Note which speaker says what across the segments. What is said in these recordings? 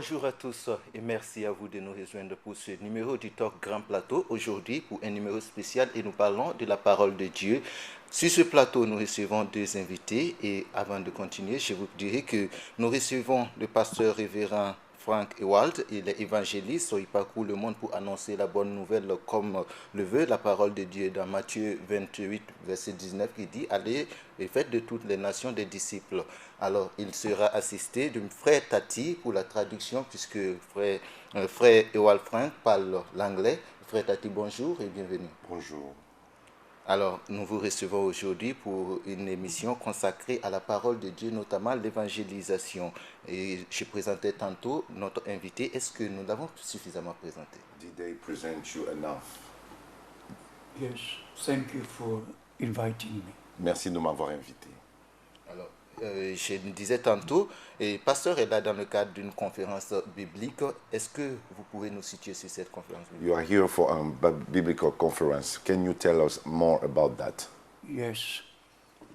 Speaker 1: Bonjour à tous et merci à vous de nous rejoindre pour ce numéro du Talk Grand Plateau. Aujourd'hui, pour un numéro spécial, et nous parlons de la parole de Dieu. Sur ce plateau, nous recevons deux invités et avant de continuer, je vous dirai que nous recevons le pasteur révérend Frank Ewald. Il est évangéliste, il parcourt le monde pour annoncer la bonne nouvelle comme le veut la parole de Dieu dans Matthieu 28, verset 19 qui dit « Allez et faites de toutes les nations des disciples ». Alors, il sera assisté d'un frère Tati pour la traduction puisque frère Ewald Frank parle l'anglais. Frère Tati, bonjour et bienvenue.
Speaker 2: Bonjour.
Speaker 1: Alors, nous vous recevons aujourd'hui pour une émission consacrée à la parole de Dieu, notamment l'évangélisation. Et je présentais tantôt notre invité. Est-ce que nous l'avons suffisamment présenté?
Speaker 2: Did they present you enough?
Speaker 3: Yes, thank you for inviting me.
Speaker 2: Merci de m'avoir invité.
Speaker 1: Alors, je le disais tantôt, et pasteur est là dans le cadre d'une conférence biblique. Est-ce que vous pouvez nous situer sur cette conférence biblique?
Speaker 2: You are here for a biblical conference. Can you tell us more about that?
Speaker 3: Yes.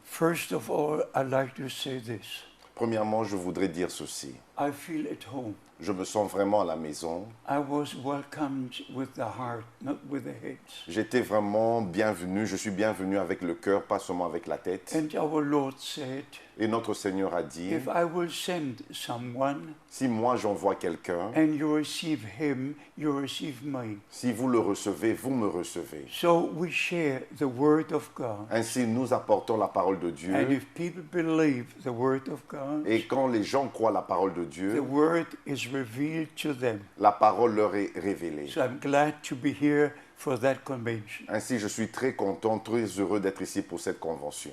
Speaker 3: First of all, I'd like to say this.
Speaker 2: Premièrement, je voudrais dire ceci.
Speaker 3: I feel at home.
Speaker 2: Je me sens vraiment à la maison.
Speaker 3: I was welcomed with the heart, not with the head.
Speaker 2: J'étais vraiment bienvenu. Je suis bienvenu avec le cœur, pas seulement avec la tête.
Speaker 3: And our Lord said,
Speaker 2: Et notre Seigneur a dit,
Speaker 3: if I will send someone
Speaker 2: si moi j'envoie quelqu'un,
Speaker 3: and you receive him, you receive me.
Speaker 2: si vous le recevez, vous me recevez.
Speaker 3: So we share the word of God.
Speaker 2: Ainsi, nous apportons la parole de
Speaker 3: And
Speaker 2: Dieu.
Speaker 3: if people believe the word of God,
Speaker 2: Et quand les gens croient la parole de
Speaker 3: the
Speaker 2: Dieu,
Speaker 3: word is revealed to them.
Speaker 2: la parole leur est révélée.
Speaker 3: So I'm glad to be here for that convention.
Speaker 2: Ainsi, je suis très content, très heureux d'être ici pour cette convention.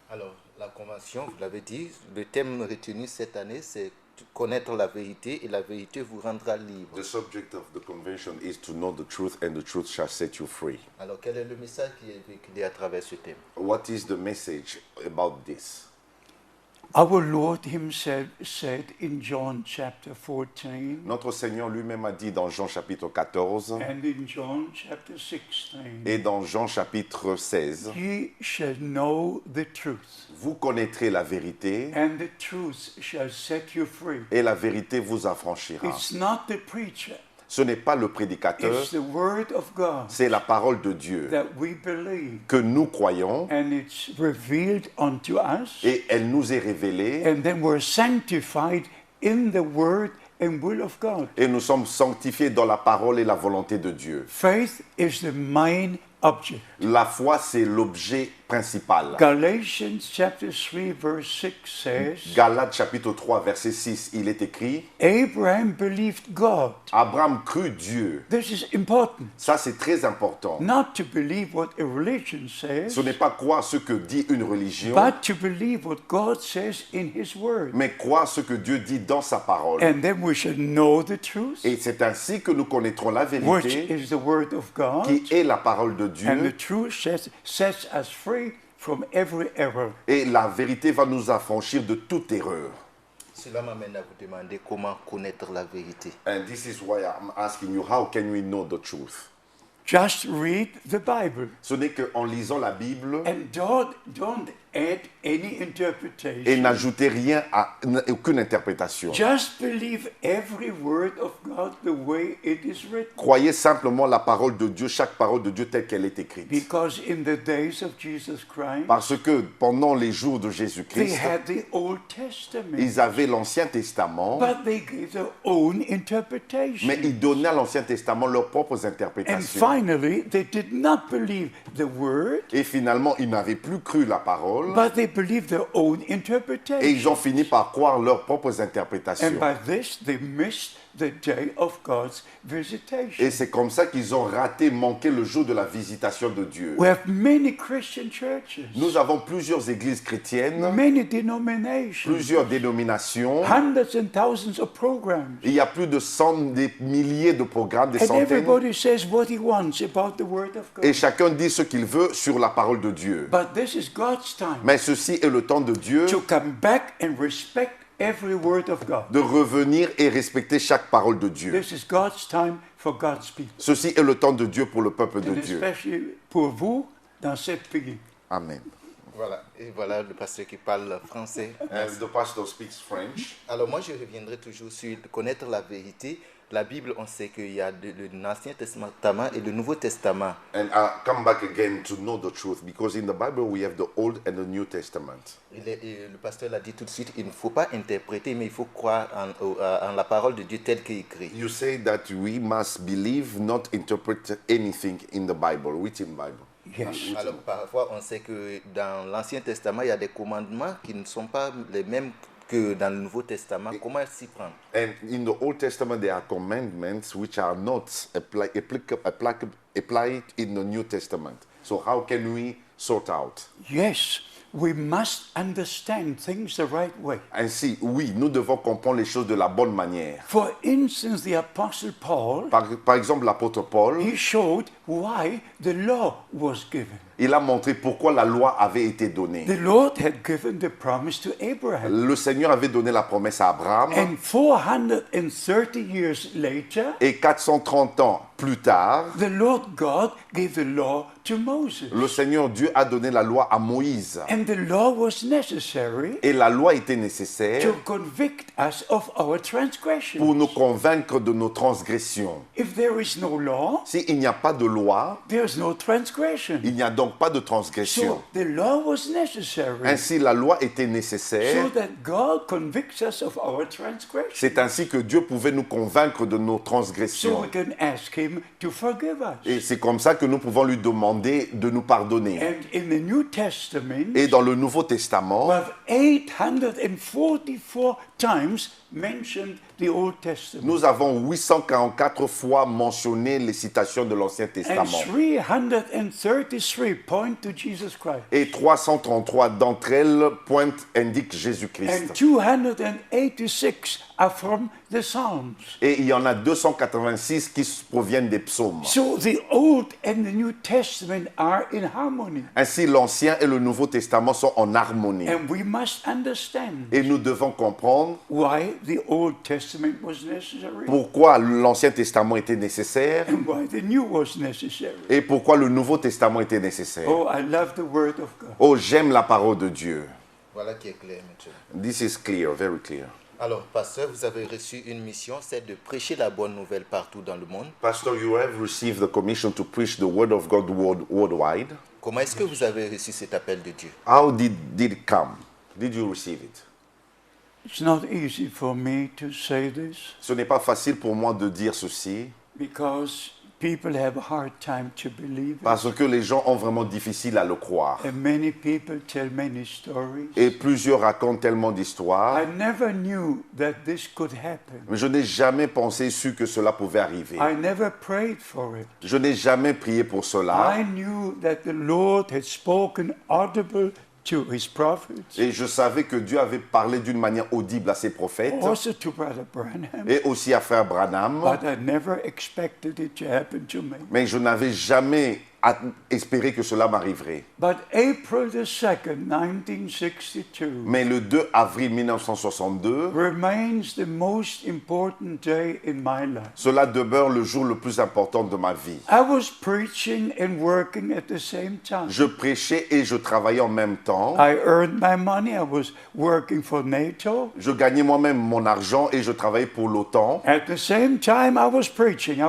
Speaker 1: Alors, la convention, vous l'avez dit, le thème retenu cette année, c'est connaître la vérité et la vérité vous rendra libre.
Speaker 2: The subject of the convention is to know the truth and the truth shall set you free.
Speaker 1: Alors, quel est le message qui est véhiculé à travers ce thème?
Speaker 2: What is the message about this?
Speaker 3: Our Lord himself said in John chapter 14
Speaker 2: Notre Seigneur lui-même a dit dans Jean chapitre 14
Speaker 3: and in John chapter 16,
Speaker 2: et dans Jean chapitre 16,
Speaker 3: ye shall know the truth,
Speaker 2: vous connaîtrez la vérité
Speaker 3: and the truth shall set you free.
Speaker 2: et la vérité vous affranchira.
Speaker 3: It's not the preacher,
Speaker 2: Ce n'est pas le prédicateur,
Speaker 3: it's the word of God
Speaker 2: c'est la parole de Dieu
Speaker 3: that we believe,
Speaker 2: que nous croyons
Speaker 3: and it's revealed unto us,
Speaker 2: et elle nous est révélée
Speaker 3: and then we're sanctified in the word and will of God.
Speaker 2: et nous sommes sanctifiés dans la parole et la volonté de Dieu.
Speaker 3: Faith is the main object.
Speaker 2: La foi, c'est l'objet principal.
Speaker 3: Galatians chapter 3 verse 6 says,
Speaker 2: Galates chapitre 3 verset 6, il est écrit,
Speaker 3: Abraham believed God.
Speaker 2: Abraham crut Dieu.
Speaker 3: This is important.
Speaker 2: Ça, c'est très important.
Speaker 3: Not to believe what a religion says,
Speaker 2: Ce n'est pas croire ce que dit une religion,
Speaker 3: but to believe what God says in His Word.
Speaker 2: mais croire ce que Dieu dit dans sa parole.
Speaker 3: And then we shall know the truth,
Speaker 2: Et c'est ainsi que nous connaîtrons la
Speaker 3: which
Speaker 2: vérité,
Speaker 3: is the Word of God,
Speaker 2: qui est la parole de
Speaker 3: and the
Speaker 2: Dieu.
Speaker 3: truth sets us free from every error.
Speaker 2: Et la vérité va nous affranchir de toute erreur.
Speaker 1: Cela m'amène à vous demander comment connaître la vérité.
Speaker 2: And this is why I'm asking you, how can we know the truth?
Speaker 3: Just read the Bible
Speaker 2: Ce n'est qu'en lisant la Bible
Speaker 3: and don't add any
Speaker 2: et
Speaker 3: interpretation.
Speaker 2: n'ajoutez rien à aucune interprétation.
Speaker 3: Just believe every word of God the way it is written.
Speaker 2: Croyez simplement la parole de Dieu, chaque parole de Dieu telle qu'elle est écrite.
Speaker 3: Because in the days of Jesus Christ,
Speaker 2: Parce que pendant les jours de
Speaker 3: they
Speaker 2: Jésus-Christ,
Speaker 3: had the Old Testament,
Speaker 2: ils avaient l'Ancien Testament,
Speaker 3: but they gave their own interpretation.
Speaker 2: mais ils donnaient à l'Ancien Testament leurs propres
Speaker 3: And
Speaker 2: interprétations.
Speaker 3: finally, they did not believe the word,
Speaker 2: Et finalement, ils n'avaient plus cru la parole
Speaker 3: but they believed their own
Speaker 2: et ils
Speaker 3: interpretation.
Speaker 2: ont fini par croire leurs propres interprétations.
Speaker 3: And by this, they missed the day of God's visitation.
Speaker 2: Et c'est comme ça qu'ils ont manqué le jour de la visitation de Dieu.
Speaker 3: We have many Christian churches,
Speaker 2: Nous avons plusieurs églises chrétiennes,
Speaker 3: many denominations,
Speaker 2: plusieurs dénominations.
Speaker 3: hundreds and thousands of programs.
Speaker 2: Il y a plus de des milliers de programmes, des
Speaker 3: And
Speaker 2: centaines.
Speaker 3: everybody says what he wants about the Word of God.
Speaker 2: Et chacun dit ce qu'il veut sur la parole de Dieu.
Speaker 3: But this is God's time
Speaker 2: Mais ceci est le temps de Dieu
Speaker 3: to come back and respect every word of God.
Speaker 2: de revenir et respecter chaque parole de Dieu.
Speaker 3: This is God's time for God's people.
Speaker 2: Ceci est le temps de Dieu pour le peuple de
Speaker 3: And
Speaker 2: Dieu.
Speaker 3: especially pour vous dans ce pays.
Speaker 2: Amen.
Speaker 1: Voilà, et voilà le pasteur qui parle français.
Speaker 2: And the pastor speaks French.
Speaker 1: Alors moi, je reviendrai toujours sur connaître la vérité. La Bible, on sait qu'il y a l'Ancien Testament et le Nouveau Testament.
Speaker 2: And I'll come back again to know the truth, because in the Bible we have the Old and the New Testament.
Speaker 1: Et le pasteur l'a dit tout de suite, il ne faut pas interpréter, mais il faut croire en la parole de Dieu telle qu'elle est écrite.
Speaker 2: You say that we must believe, not interpret anything in the Bible, written Bible.
Speaker 3: Yes.
Speaker 1: Alors parfois, on sait que dans l'Ancien Testament, il y a des commandements qui ne sont pas les mêmes que dans le Nouveau Testament. Comment s'y prendre?
Speaker 2: And in the Old Testament there are commandments which are not applied in the New Testament. So how can we sort out?
Speaker 3: Yes, we must understand things the right way.
Speaker 2: Ainsi, oui, nous devons comprendre les choses de la bonne manière.
Speaker 3: For instance, the Apostle Paul,
Speaker 2: Par exemple, l'apôtre Paul,
Speaker 3: he showed why the law was given.
Speaker 2: il a montré pourquoi la loi avait été donnée.
Speaker 3: The Lord had given the promise to Abraham.
Speaker 2: Le Seigneur avait donné la promesse à Abraham,
Speaker 3: And 430 years later,
Speaker 2: et 430 ans plus tard,
Speaker 3: the Lord God gave the law to Moses.
Speaker 2: le Seigneur Dieu a donné la loi à Moïse.
Speaker 3: And the law was necessary
Speaker 2: Et la loi était nécessaire
Speaker 3: to convict us of our
Speaker 2: pour
Speaker 3: transgression.
Speaker 2: nous convaincre de nos transgressions.
Speaker 3: If there is no law,
Speaker 2: S'il n'y a pas de loi,
Speaker 3: there is no transgression.
Speaker 2: il n'y a donc pas de transgression.
Speaker 3: So the law was necessary
Speaker 2: Ainsi, la loi était
Speaker 3: so
Speaker 2: nécessaire.
Speaker 3: that God convicts us of our transgression.
Speaker 2: C'est ainsi que Dieu pouvait nous convaincre de nos
Speaker 3: So
Speaker 2: transgressions.
Speaker 3: we can ask Him to forgive
Speaker 2: Et
Speaker 3: us.
Speaker 2: c'est comme ça que nous pouvons lui demander de nous pardonner.
Speaker 3: And in the New Testament,
Speaker 2: Et dans le Nouveau Testament,
Speaker 3: we have 844 times mentioned the Old Testament.
Speaker 2: nous avons 844 fois mentionné les citations de l'Ancien
Speaker 3: And
Speaker 2: Testament.
Speaker 3: 333 point to Jesus Christ.
Speaker 2: Et 333 d'entre elles indiquent
Speaker 3: And
Speaker 2: Jésus-Christ.
Speaker 3: 286 are from the Psalms.
Speaker 2: Et il y en a 286 qui proviennent des psaumes.
Speaker 3: So the Old and the New Testament are in harmony.
Speaker 2: Ainsi, l'Ancien et le Nouveau Testament sont en harmonie.
Speaker 3: And we must understand
Speaker 2: Et nous devons comprendre
Speaker 3: why the Old Testament was necessary
Speaker 2: pourquoi l'Ancien Testament était nécessaire
Speaker 3: and why the New was necessary.
Speaker 2: et pourquoi le Nouveau Testament était nécessaire.
Speaker 3: Oh, I love the Word of God.
Speaker 2: Oh, j'aime la parole de Dieu.
Speaker 1: Voilà qui est clair maintenant.
Speaker 2: This is clear, very clear.
Speaker 1: Alors, pasteur, vous avez reçu une mission, c'est de prêcher la bonne nouvelle partout dans le monde.
Speaker 2: Pastor, you have received the commission to preach the word of God worldwide.
Speaker 1: Comment est-ce que vous avez reçu cet appel de Dieu?
Speaker 2: How did it come? Did you receive it?
Speaker 3: It's not easy for me to say this
Speaker 2: Ce n'est pas facile pour moi de dire ceci
Speaker 3: because people have a hard time to believe it.
Speaker 2: parce que les gens ont vraiment difficile à le croire.
Speaker 3: And many people tell many stories.
Speaker 2: Et plusieurs racontent tellement d'histoires.
Speaker 3: I never knew that this could happen.
Speaker 2: Mais je n'ai jamais pensé, su que cela pouvait arriver.
Speaker 3: I never prayed for it.
Speaker 2: Je n'ai jamais prié pour cela.
Speaker 3: I knew that the Lord had spoken audible to his prophets,
Speaker 2: Et je savais que Dieu avait parlé d'une manière audible à ses prophètes
Speaker 3: also to Brother Branham,
Speaker 2: et aussi à Frère Branham.
Speaker 3: but I never expected it to happen to me.
Speaker 2: Mais je n'avais jamais espéré que cela m'arriverait.
Speaker 3: But April the 2nd, 1962,
Speaker 2: Mais le 2 avril 1962,
Speaker 3: remains the most important day in my life.
Speaker 2: cela demeure le jour le plus important de ma vie.
Speaker 3: I was preaching and working at the same time.
Speaker 2: Je prêchais et je travaillais en même temps.
Speaker 3: I earned my money. I was working for NATO.
Speaker 2: Je gagnais moi-même mon argent et je travaillais pour l'OTAN.
Speaker 3: At the same time, I was preaching.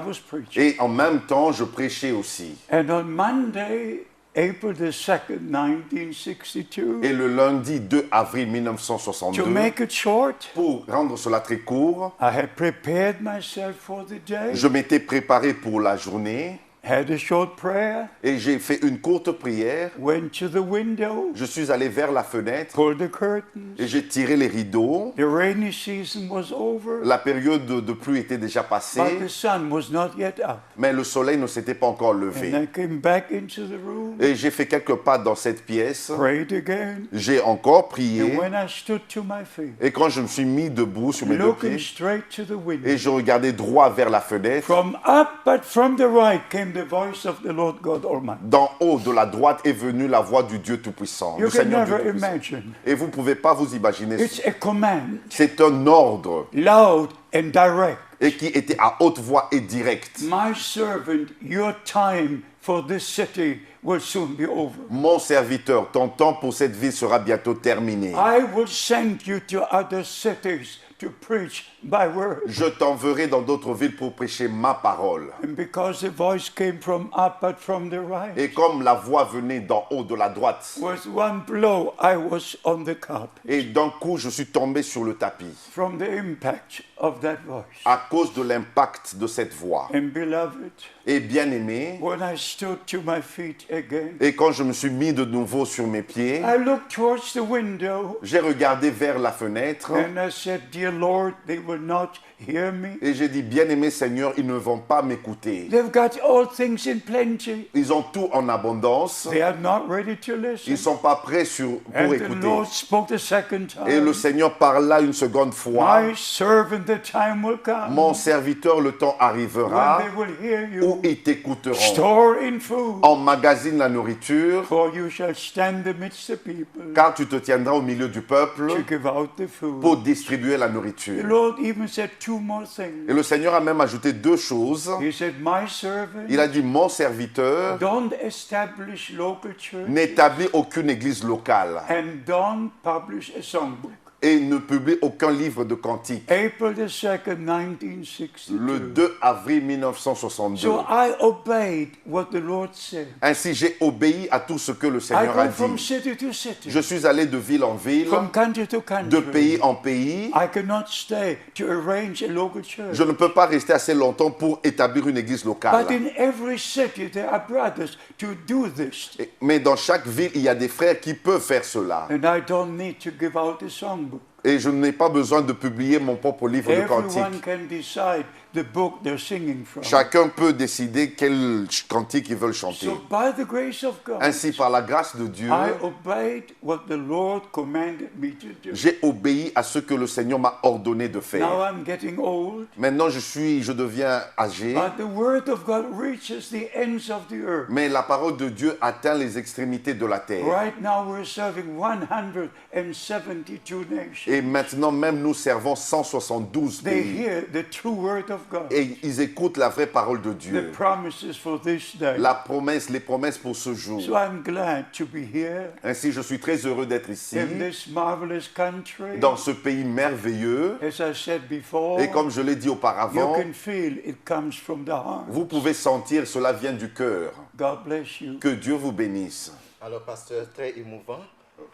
Speaker 2: Et en même temps, je prêchais aussi.
Speaker 3: And on Monday, April the 2nd, 1962,
Speaker 2: Et le lundi 2 avril
Speaker 3: to
Speaker 2: 1962,
Speaker 3: make it short,
Speaker 2: pour rendre cela très court,
Speaker 3: I had prepared myself for the day,
Speaker 2: je m'étais préparé pour la journée
Speaker 3: had a short prayer,
Speaker 2: et j'ai fait une courte prière.
Speaker 3: went to the window,
Speaker 2: Je suis allé vers la fenêtre
Speaker 3: pulled the curtains.
Speaker 2: et j'ai tiré les rideaux.
Speaker 3: The rainy season was over,
Speaker 2: La période de pluie était déjà
Speaker 3: but
Speaker 2: passée,
Speaker 3: the sun was not yet up.
Speaker 2: mais le soleil ne s'était pas encore
Speaker 3: And
Speaker 2: levé.
Speaker 3: I came back into the room,
Speaker 2: Et j'ai fait quelques pas dans cette pièce.
Speaker 3: prayed again,
Speaker 2: J'ai encore
Speaker 3: and
Speaker 2: prié.
Speaker 3: when I stood to my feet,
Speaker 2: Et quand je me suis mis debout sur mes deux
Speaker 3: looking
Speaker 2: pieds
Speaker 3: straight to the window,
Speaker 2: et je regardais droit vers la fenêtre,
Speaker 3: from up but from the right came the voice of the Lord God Almighty.
Speaker 2: d'en haut de la droite est venue la voix du Dieu Tout-Puissant,
Speaker 3: You
Speaker 2: du
Speaker 3: can
Speaker 2: Seigneur Dieu
Speaker 3: never
Speaker 2: Tout-Puissant.
Speaker 3: imagine.
Speaker 2: Et vous ne pouvez pas vous imaginer
Speaker 3: It's
Speaker 2: ça.
Speaker 3: a command,
Speaker 2: C'est un ordre
Speaker 3: loud and direct.
Speaker 2: et qui était à haute voix et directe.
Speaker 3: My servant, your time for this city will soon be over.
Speaker 2: Mon serviteur, ton temps pour cette ville sera bientôt terminé.
Speaker 3: I will send you to other cities to preach my word.
Speaker 2: Je t'enverrai dans d'autres villes pour prêcher ma parole.
Speaker 3: And because the voice came from up but from the right,
Speaker 2: Et comme la voix venait d'en haut de la droite,
Speaker 3: with one blow I was on the carpet
Speaker 2: et d'un coup je suis tombé sur le tapis
Speaker 3: from the impact of that voice.
Speaker 2: à cause de l'impact de cette voix.
Speaker 3: And beloved,
Speaker 2: Et bien aimé,
Speaker 3: when I stood to my feet again,
Speaker 2: et quand je me suis mis de nouveau sur mes pieds,
Speaker 3: I looked towards the window
Speaker 2: j'ai regardé vers la fenêtre
Speaker 3: and I said, Dear Lord, they will not hear me.
Speaker 2: et j'ai dit, bien aimé Seigneur, ils ne vont pas m'écouter.
Speaker 3: They've got all things in plenty.
Speaker 2: Ils ont tout en abondance.
Speaker 3: They are not ready to
Speaker 2: Ils
Speaker 3: listen.
Speaker 2: ne sont pas prêts pour
Speaker 3: And the
Speaker 2: écouter.
Speaker 3: Lord spoke the second
Speaker 2: Et le
Speaker 3: time.
Speaker 2: Seigneur parla une seconde fois.
Speaker 3: My servant, the time will come
Speaker 2: Mon serviteur, le temps
Speaker 3: when
Speaker 2: arrivera
Speaker 3: they will hear
Speaker 2: où
Speaker 3: you.
Speaker 2: ils t'écouteront.
Speaker 3: Store in food,
Speaker 2: Emmagasine la nourriture,
Speaker 3: for you shall stand amidst the people
Speaker 2: car tu te tiendras au milieu du peuple
Speaker 3: to give out the
Speaker 2: pour
Speaker 3: food.
Speaker 2: distribuer la
Speaker 3: The
Speaker 2: nourriture.
Speaker 3: Lord even said two more things.
Speaker 2: Et le Seigneur a même ajouté deux choses.
Speaker 3: He said, My servant,
Speaker 2: Il a dit, mon serviteur
Speaker 3: don't establish local church
Speaker 2: n'établit aucune église locale
Speaker 3: and don't publish a songbook.
Speaker 2: et ne publie aucun livre de cantiques.
Speaker 3: April the 2nd,
Speaker 2: Le
Speaker 3: 1962.
Speaker 2: 2 avril 1962.
Speaker 3: So I obeyed what the Lord said.
Speaker 2: Ainsi, j'ai obéi à tout ce que le
Speaker 3: I
Speaker 2: Seigneur a
Speaker 3: go from
Speaker 2: dit.
Speaker 3: city to city,
Speaker 2: Je suis allé de ville en ville,
Speaker 3: from country to country.
Speaker 2: de pays en pays.
Speaker 3: I cannot stay to arrange a local church.
Speaker 2: Je ne peux pas rester assez longtemps pour établir une église locale.
Speaker 3: But in every city there are brothers to do this.
Speaker 2: Mais dans chaque ville, il y a des frères qui peuvent faire cela.
Speaker 3: And I don't need to give out a songbook.
Speaker 2: Et je n'ai pas besoin de publier mon propre livre de
Speaker 3: Everyone
Speaker 2: cantiques.
Speaker 3: can decide the book they're singing from.
Speaker 2: Chacun peut décider quel cantique ils veulent chanter.
Speaker 3: So by the grace of God,
Speaker 2: Ainsi, par la grâce de Dieu,
Speaker 3: I obeyed what the Lord commanded me to do.
Speaker 2: j'ai obéi à ce que le Seigneur m'a ordonné de
Speaker 3: Now
Speaker 2: faire.
Speaker 3: I'm getting old,
Speaker 2: Maintenant, je deviens âgé,
Speaker 3: but the word of God reaches the ends of the earth.
Speaker 2: mais la parole de Dieu atteint les extrémités de la terre.
Speaker 3: Right now we're serving 172 nations.
Speaker 2: Et maintenant, même nous servons 172
Speaker 3: They
Speaker 2: pays.
Speaker 3: hear the true word of God,
Speaker 2: Et ils écoutent la vraie parole de
Speaker 3: the
Speaker 2: Dieu.
Speaker 3: promises for this day.
Speaker 2: Les promesses pour ce jour.
Speaker 3: So I'm glad to be here
Speaker 2: Ainsi, je suis très heureux d'être ici,
Speaker 3: in this marvelous country.
Speaker 2: dans ce pays merveilleux.
Speaker 3: As I said before,
Speaker 2: Et comme je l'ai dit
Speaker 3: you
Speaker 2: auparavant,
Speaker 3: can feel it comes from the heart.
Speaker 2: vous pouvez sentir cela vient du cœur.
Speaker 3: God bless you.
Speaker 2: Que Dieu vous bénisse.
Speaker 1: Alors, pasteur, très émouvant.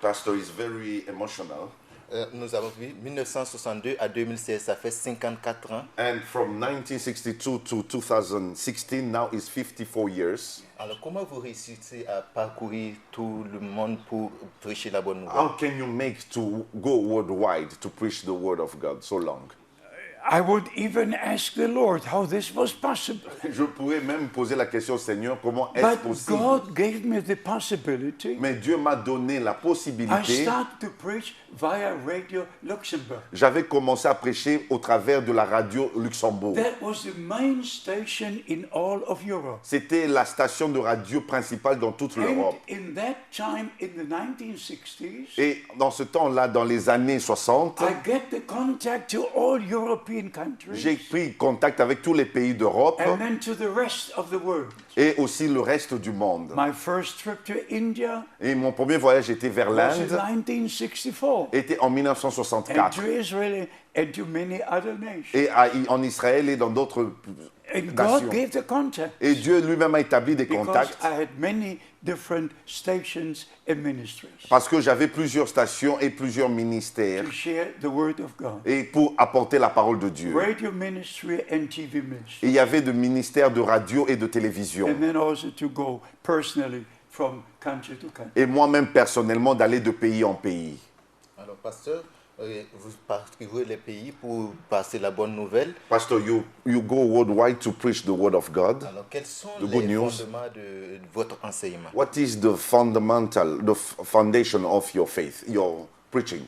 Speaker 2: Pastor is very emotional.
Speaker 1: Nous avons vu 1962 à 2016, ça fait 54 ans.
Speaker 2: And from 1962 to 2016, now is 54 years.
Speaker 1: Alors, comment vous réussissez à parcourir tout le monde pour prêcher la bonne nouvelle?
Speaker 2: How can you make to go worldwide to preach the word of God so long?
Speaker 3: I would even ask the Lord how this was possible.
Speaker 2: Je pourrais même poser la question au Seigneur, comment est-ce
Speaker 3: But
Speaker 2: possible?
Speaker 3: God gave me the possibility.
Speaker 2: Mais Dieu m'a donné la
Speaker 3: I
Speaker 2: possibilité.
Speaker 3: started to preach via Radio Luxembourg.
Speaker 2: J'avais commencé à prêcher au travers de la radio Luxembourg.
Speaker 3: That was the main station in all of Europe.
Speaker 2: C'était la station de radio principale dans toute
Speaker 3: And
Speaker 2: l'Europe.
Speaker 3: in that time, in the 1960s,
Speaker 2: Et dans ce temps-là, dans les années 60,
Speaker 3: I get the contact to all European countries
Speaker 2: j'ai pris contact avec tous les pays d'Europe
Speaker 3: and then to the rest of the world.
Speaker 2: et aussi le reste du monde.
Speaker 3: My first trip to India
Speaker 2: Et mon premier voyage était vers
Speaker 3: was in
Speaker 2: l'Inde,
Speaker 3: 1964,
Speaker 2: était en
Speaker 3: and
Speaker 2: 1964.
Speaker 3: to Israel and to many other nations.
Speaker 2: Et en Israël et dans d'autres
Speaker 3: And
Speaker 2: nations.
Speaker 3: God gave the contact
Speaker 2: Et Dieu lui-même a établi des
Speaker 3: because
Speaker 2: contacts
Speaker 3: I had many different stations and ministries
Speaker 2: parce que j'avais plusieurs stations et plusieurs ministères
Speaker 3: to share the word of God.
Speaker 2: et pour apporter la parole de Dieu.
Speaker 3: Radio ministry and TV ministry.
Speaker 2: Et il y avait de ministères de radio et de télévision.
Speaker 3: And then also to go personally from country to country.
Speaker 2: Et moi-même personnellement d'aller de pays en pays.
Speaker 1: Alors, pasteur, vous parcourez les pays pour passer la bonne nouvelle.
Speaker 2: Pastor, you go worldwide to preach the word of God.
Speaker 1: Alors, quels sont
Speaker 2: The good
Speaker 1: les
Speaker 2: news.
Speaker 1: fondements de votre enseignement?
Speaker 2: What is the foundation of your faith, your preaching?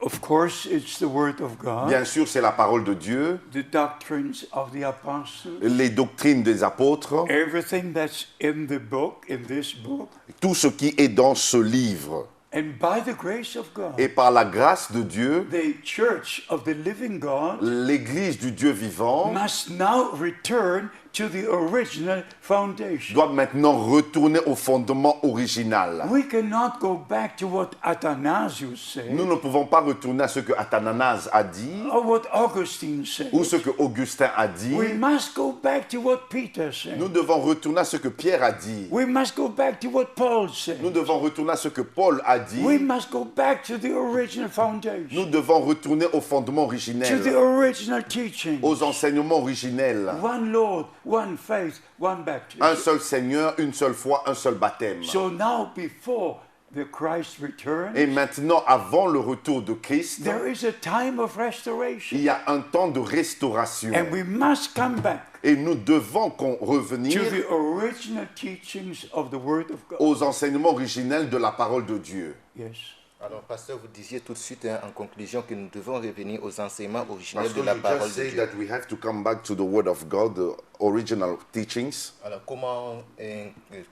Speaker 3: Of course, it's the word of God,
Speaker 2: Bien sûr, c'est la parole de Dieu,
Speaker 3: the doctrines of the apostles,
Speaker 2: les doctrines des apôtres,
Speaker 3: everything that's in the book, in this book.
Speaker 2: tout ce qui est dans ce livre.
Speaker 3: And by the grace of God,
Speaker 2: Et par la grâce de Dieu,
Speaker 3: the church of the living God
Speaker 2: l'Église du Dieu vivant
Speaker 3: must now return to the original foundation.
Speaker 2: doit maintenant retourner au fondement original.
Speaker 3: We cannot go back to what Athanasius said
Speaker 2: Nous ne pouvons pas retourner à ce que Athanase a dit
Speaker 3: or what Augustine said.
Speaker 2: ou ce que Augustin a dit.
Speaker 3: We must go back to what Peter said.
Speaker 2: Nous devons retourner à ce que Pierre a dit.
Speaker 3: We must go back to what Paul
Speaker 2: Nous
Speaker 3: said.
Speaker 2: devons retourner à ce que Paul a dit.
Speaker 3: We must go back to the original
Speaker 2: Nous
Speaker 3: foundation,
Speaker 2: devons retourner au fondement
Speaker 3: to the
Speaker 2: originel,
Speaker 3: original teaching.
Speaker 2: aux enseignements originels.
Speaker 3: One Lord, one faith, one
Speaker 2: Un
Speaker 3: baptism.
Speaker 2: seul Seigneur, une seule foi, un seul baptême.
Speaker 3: So now, before the Christ return,
Speaker 2: Et maintenant, avant le retour de Christ,
Speaker 3: there is a time of
Speaker 2: il
Speaker 3: restoration,
Speaker 2: y a un temps de restauration.
Speaker 3: and we must come back
Speaker 2: Et nous devons
Speaker 3: to
Speaker 2: revenir
Speaker 3: the original teachings of the Word of God.
Speaker 2: aux enseignements originels de la parole de Dieu.
Speaker 3: Yes.
Speaker 1: Alors, pasteur, vous disiez tout de suite en conclusion que nous devons revenir aux enseignements originels
Speaker 2: Parce que
Speaker 1: de la
Speaker 2: you
Speaker 1: parole
Speaker 2: just
Speaker 1: de
Speaker 2: say
Speaker 1: Dieu.
Speaker 2: that we have to come back to the Word of God, the original teachings.
Speaker 1: Alors, comment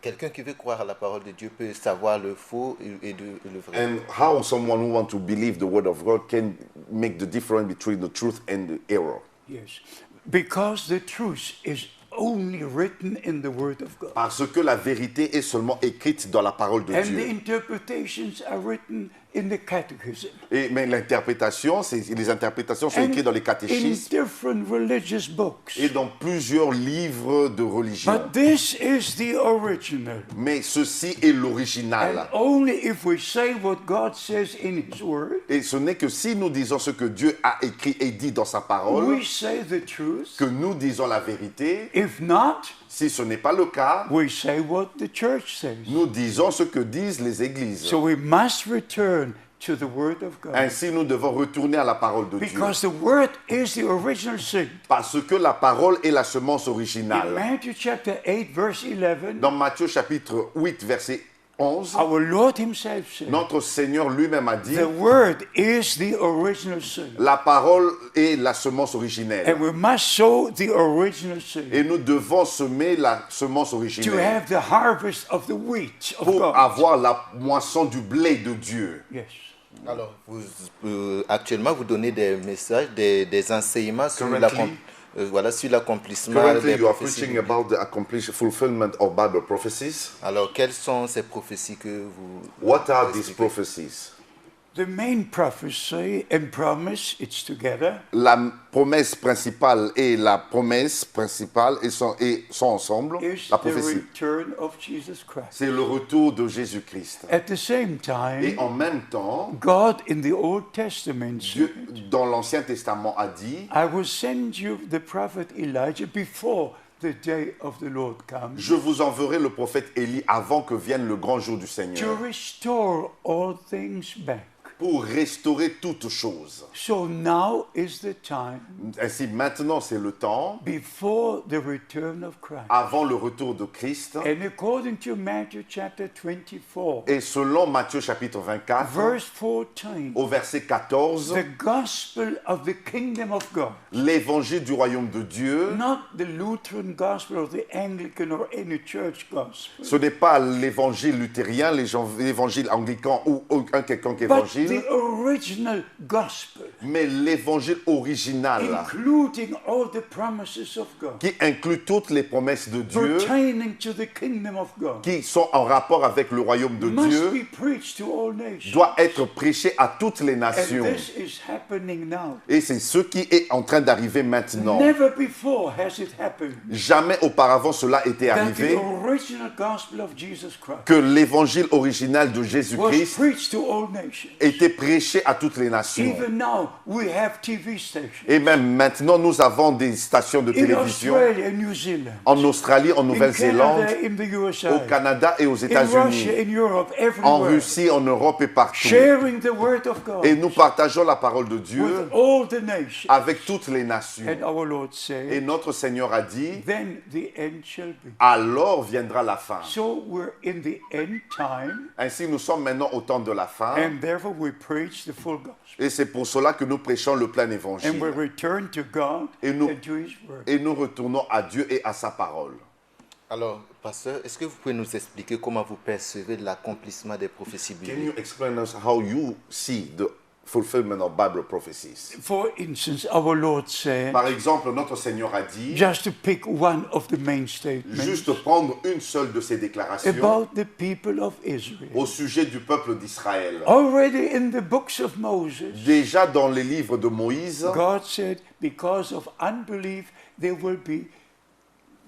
Speaker 1: quelqu'un qui veut croire à la parole de Dieu peut savoir le faux et le vrai?
Speaker 2: And how someone who wants to believe the Word of God can make the difference between the truth and the error.
Speaker 3: Yes. Because the truth is only written in the Word of God.
Speaker 2: Parce que la vérité est seulement écrite dans la parole de
Speaker 3: And the
Speaker 2: Dieu.
Speaker 3: interpretations are written in the catechism.
Speaker 2: Mais l'interprétation, les interprétations sont
Speaker 3: And
Speaker 2: écrites dans les
Speaker 3: in
Speaker 2: catéchismes
Speaker 3: different religious books.
Speaker 2: et dans plusieurs livres de religion.
Speaker 3: But this is the original.
Speaker 2: Mais ceci est l'original.
Speaker 3: And only if we say what God says in His Word,
Speaker 2: Et ce n'est que si nous disons ce que Dieu a écrit et dit dans sa parole,
Speaker 3: we say the truth.
Speaker 2: que nous disons la vérité.
Speaker 3: If not,
Speaker 2: Si ce n'est pas le cas,
Speaker 3: we say what the church says.
Speaker 2: nous disons ce que disent les églises.
Speaker 3: So we must return to the Word of God.
Speaker 2: Ainsi, nous devons retourner à la parole de Dieu.
Speaker 3: Because the Word is the original seed.
Speaker 2: Parce que la parole est la semence
Speaker 3: In
Speaker 2: originale.
Speaker 3: Matthew chapter 8, verse 11,
Speaker 2: Dans Matthieu chapitre 8, verset 11,
Speaker 3: our Lord Himself said,
Speaker 2: notre Seigneur lui-même a dit,
Speaker 3: the Word is the original seed.
Speaker 2: la parole est la semence originelle.
Speaker 3: And we must sow the original seed
Speaker 2: Et nous devons semer la semence
Speaker 3: to
Speaker 2: originelle
Speaker 3: have the harvest of the wheat of
Speaker 2: pour
Speaker 3: God.
Speaker 2: avoir la moisson du blé de Dieu.
Speaker 3: Yes.
Speaker 1: Alors, actuellement, vous donnez des messages, des enseignements sur
Speaker 2: Currently-
Speaker 1: sur l'accomplissement
Speaker 2: Currently,
Speaker 1: des
Speaker 2: you are
Speaker 1: prophéties.
Speaker 2: preaching about the accomplished fulfillment of Bible prophecies.
Speaker 1: Alors, quelles sont ces prophéties que vous...
Speaker 2: What are these
Speaker 1: expliquez?
Speaker 2: prophecies?
Speaker 3: The main prophecy and promise, it's together,
Speaker 2: La promesse principale et la promesse principale sont ensemble.
Speaker 3: is
Speaker 2: La
Speaker 3: the
Speaker 2: prophétie.
Speaker 3: return of Jesus Christ.
Speaker 2: C'est le retour de Jésus-Christ.
Speaker 3: At the same
Speaker 2: Et
Speaker 3: time,
Speaker 2: en même temps,
Speaker 3: God in the Old Testament
Speaker 2: Dieu,
Speaker 3: said,
Speaker 2: dans l'Ancien Testament, a dit,
Speaker 3: I will send you the prophet Elijah before the day of the Lord comes
Speaker 2: je vous enverrai le prophète Élie avant que vienne le grand jour du
Speaker 3: to
Speaker 2: Seigneur,
Speaker 3: restore all things back.
Speaker 2: pour restaurer toutes choses.
Speaker 3: So now is the time
Speaker 2: Ainsi, maintenant, c'est le temps,
Speaker 3: before the return of Christ.
Speaker 2: avant le retour de Christ.
Speaker 3: And according to Matthew chapter 24,
Speaker 2: Et selon Matthieu chapitre 24,
Speaker 3: verse 14,
Speaker 2: au verset 14,
Speaker 3: the gospel of the kingdom of God,
Speaker 2: l'évangile du royaume de Dieu,
Speaker 3: not the Lutheran gospel or the Anglican or any church gospel,
Speaker 2: ce n'est pas l'évangile luthérien, l'évangile anglican ou un quelconque
Speaker 3: but
Speaker 2: évangile,
Speaker 3: the original gospel,
Speaker 2: mais l'évangile original
Speaker 3: including all the promises of God,
Speaker 2: qui inclut toutes les promesses de Dieu
Speaker 3: pertaining to the kingdom of God,
Speaker 2: qui sont en rapport avec le royaume de
Speaker 3: must
Speaker 2: Dieu
Speaker 3: be preached to all nations.
Speaker 2: doit être prêché à toutes les
Speaker 3: And
Speaker 2: nations.
Speaker 3: this is happening now.
Speaker 2: Et c'est ce qui est en train d'arriver maintenant.
Speaker 3: Never before has it happened
Speaker 2: Jamais auparavant cela était
Speaker 3: that the
Speaker 2: arrivé
Speaker 3: original gospel of Jesus Christ
Speaker 2: que l'évangile original de
Speaker 3: was
Speaker 2: Jésus-Christ
Speaker 3: preached to all nations.
Speaker 2: était prêché à toutes les nations.
Speaker 3: Even now, we have TV stations
Speaker 2: Et même maintenant, nous avons des stations de
Speaker 3: in
Speaker 2: télévision
Speaker 3: Australia and New Zealand,
Speaker 2: en Australie, en
Speaker 3: in
Speaker 2: Nouvelle-Zélande,
Speaker 3: Canada, in the USA,
Speaker 2: au Canada et aux
Speaker 3: in
Speaker 2: États-Unis,
Speaker 3: Russia, in Europe,
Speaker 2: en
Speaker 3: everywhere,
Speaker 2: Russie, en Europe et partout.
Speaker 3: sharing the word of God
Speaker 2: Et nous partageons la parole de
Speaker 3: with
Speaker 2: Dieu
Speaker 3: all the nations.
Speaker 2: avec toutes les nations.
Speaker 3: And our Lord
Speaker 2: Et
Speaker 3: said,
Speaker 2: notre Seigneur a dit,
Speaker 3: then the end shall be.
Speaker 2: alors viendra la fin.
Speaker 3: So we're in the end time,
Speaker 2: Ainsi, nous sommes maintenant au temps de la fin.
Speaker 3: and therefore we preach the full gospel.
Speaker 2: Et c'est pour cela que nous prêchons le plein
Speaker 3: And we
Speaker 2: évangile.
Speaker 3: return to God
Speaker 2: Et nous-
Speaker 3: and to His word.
Speaker 2: Et nous retournons à Dieu et à sa parole.
Speaker 1: Alors, pasteur, est-ce que vous pouvez nous expliquer comment vous percevez l'accomplissement des prophéties
Speaker 2: Can you
Speaker 1: bibliques?
Speaker 2: explain us how you see the fulfillment of Bible prophecies.
Speaker 3: For instance, our Lord said,
Speaker 2: Par exemple, notre Seigneur a dit,
Speaker 3: just to pick one of the main statements,
Speaker 2: juste prendre une seule de ces déclarations
Speaker 3: about the people of Israel.
Speaker 2: au sujet du peuple d'Israël.
Speaker 3: Already in the books of Moses,
Speaker 2: Déjà dans les livres de Moïse,
Speaker 3: God said, because of unbelief, they will be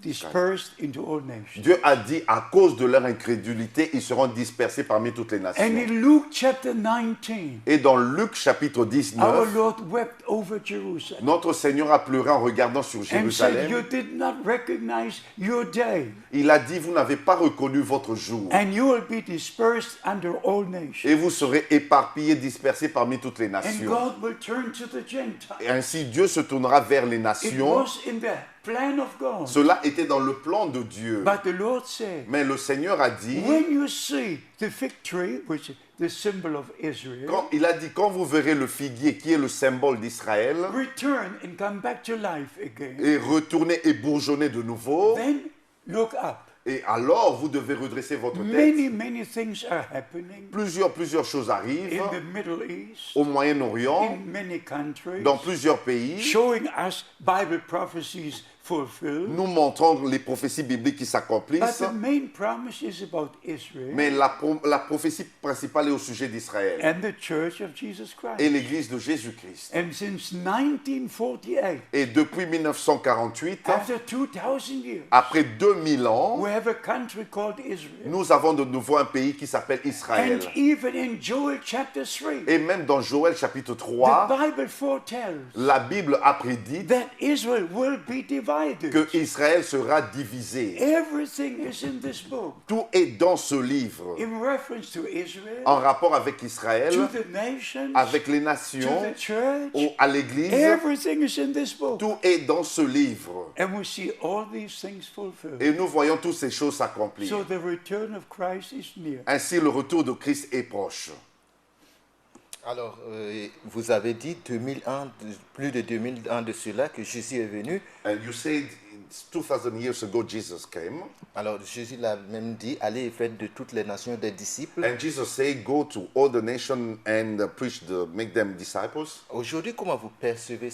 Speaker 3: dispersed into all nations.
Speaker 2: Dieu a dit, à cause de leur incrédulité, ils seront dispersés parmi toutes les
Speaker 3: And
Speaker 2: nations.
Speaker 3: in Luke chapter 19,
Speaker 2: Et dans Luc chapitre
Speaker 3: our
Speaker 2: 19,
Speaker 3: Lord wept over Jerusalem
Speaker 2: notre Seigneur a pleuré en regardant sur
Speaker 3: and said, you
Speaker 2: Jérusalem.
Speaker 3: did not recognize your day,
Speaker 2: Il a dit, vous n'avez pas reconnu votre jour.
Speaker 3: and you will be dispersed under all nations.
Speaker 2: Et vous serez éparpillés, dispersés parmi toutes les
Speaker 3: And
Speaker 2: nations.
Speaker 3: God will turn to the Gentiles.
Speaker 2: Et ainsi Dieu se tournera vers les
Speaker 3: It
Speaker 2: nations.
Speaker 3: was in the plan of God.
Speaker 2: Cela était dans le plan de Dieu.
Speaker 3: But the Lord said,
Speaker 2: Mais le Seigneur a dit,
Speaker 3: when you see the fig tree, which is the symbol of Israel,
Speaker 2: il a dit, quand vous verrez le figuier qui est le symbole d'Israël,
Speaker 3: return and come back to life again,
Speaker 2: et retourner et bourgeonner de nouveau,
Speaker 3: then look up.
Speaker 2: et alors vous devez redresser votre tête.
Speaker 3: Many things are happening
Speaker 2: Plusieurs choses arrivent
Speaker 3: in the Middle East,
Speaker 2: au Moyen-Orient,
Speaker 3: in many countries,
Speaker 2: dans plusieurs pays,
Speaker 3: showing us Bible prophecies fulfilled.
Speaker 2: nous montrons les prophéties bibliques qui
Speaker 3: But
Speaker 2: s'accomplissent,
Speaker 3: the main promise is about Israel
Speaker 2: mais la prophétie principale est au sujet d'Israël
Speaker 3: and the Church of Jesus
Speaker 2: et
Speaker 3: Christ.
Speaker 2: l'Église de Jésus-Christ.
Speaker 3: And since 1948,
Speaker 2: Et depuis 1948,
Speaker 3: after 2000 years,
Speaker 2: après 2000 ans,
Speaker 3: we have a country called Israel.
Speaker 2: nous avons de nouveau un pays qui s'appelle Israël.
Speaker 3: And even in Joel chapter 3,
Speaker 2: Et même dans Joël chapitre
Speaker 3: the
Speaker 2: 3,
Speaker 3: Bible foretells
Speaker 2: la Bible a prédit
Speaker 3: that Israel will be divided.
Speaker 2: que Israël sera divisé.
Speaker 3: Everything is in this book
Speaker 2: Tout est dans ce livre
Speaker 3: in reference to Israel,
Speaker 2: en rapport avec Israël,
Speaker 3: to the nations,
Speaker 2: avec les
Speaker 3: to
Speaker 2: nations,
Speaker 3: the church.
Speaker 2: à l'Église.
Speaker 3: Everything is in this book.
Speaker 2: Tout est dans ce livre.
Speaker 3: And we see all these things fulfilled.
Speaker 2: Et nous voyons toutes ces choses s'accomplir.
Speaker 3: So the return of Christ is near.
Speaker 2: Ainsi, le retour de Christ est proche.
Speaker 1: Alors, vous avez dit 2000 ans, plus de 2000 ans de cela que Jésus est venu.
Speaker 2: And you said it's 2000 years ago Jesus came.
Speaker 1: Alors, Jésus l'a même dit, allez et faites de toutes les nations des disciples.
Speaker 2: And Jesus said, go to all the nations and preach, make them disciples.
Speaker 1: Aujourd'hui, comment vous percevez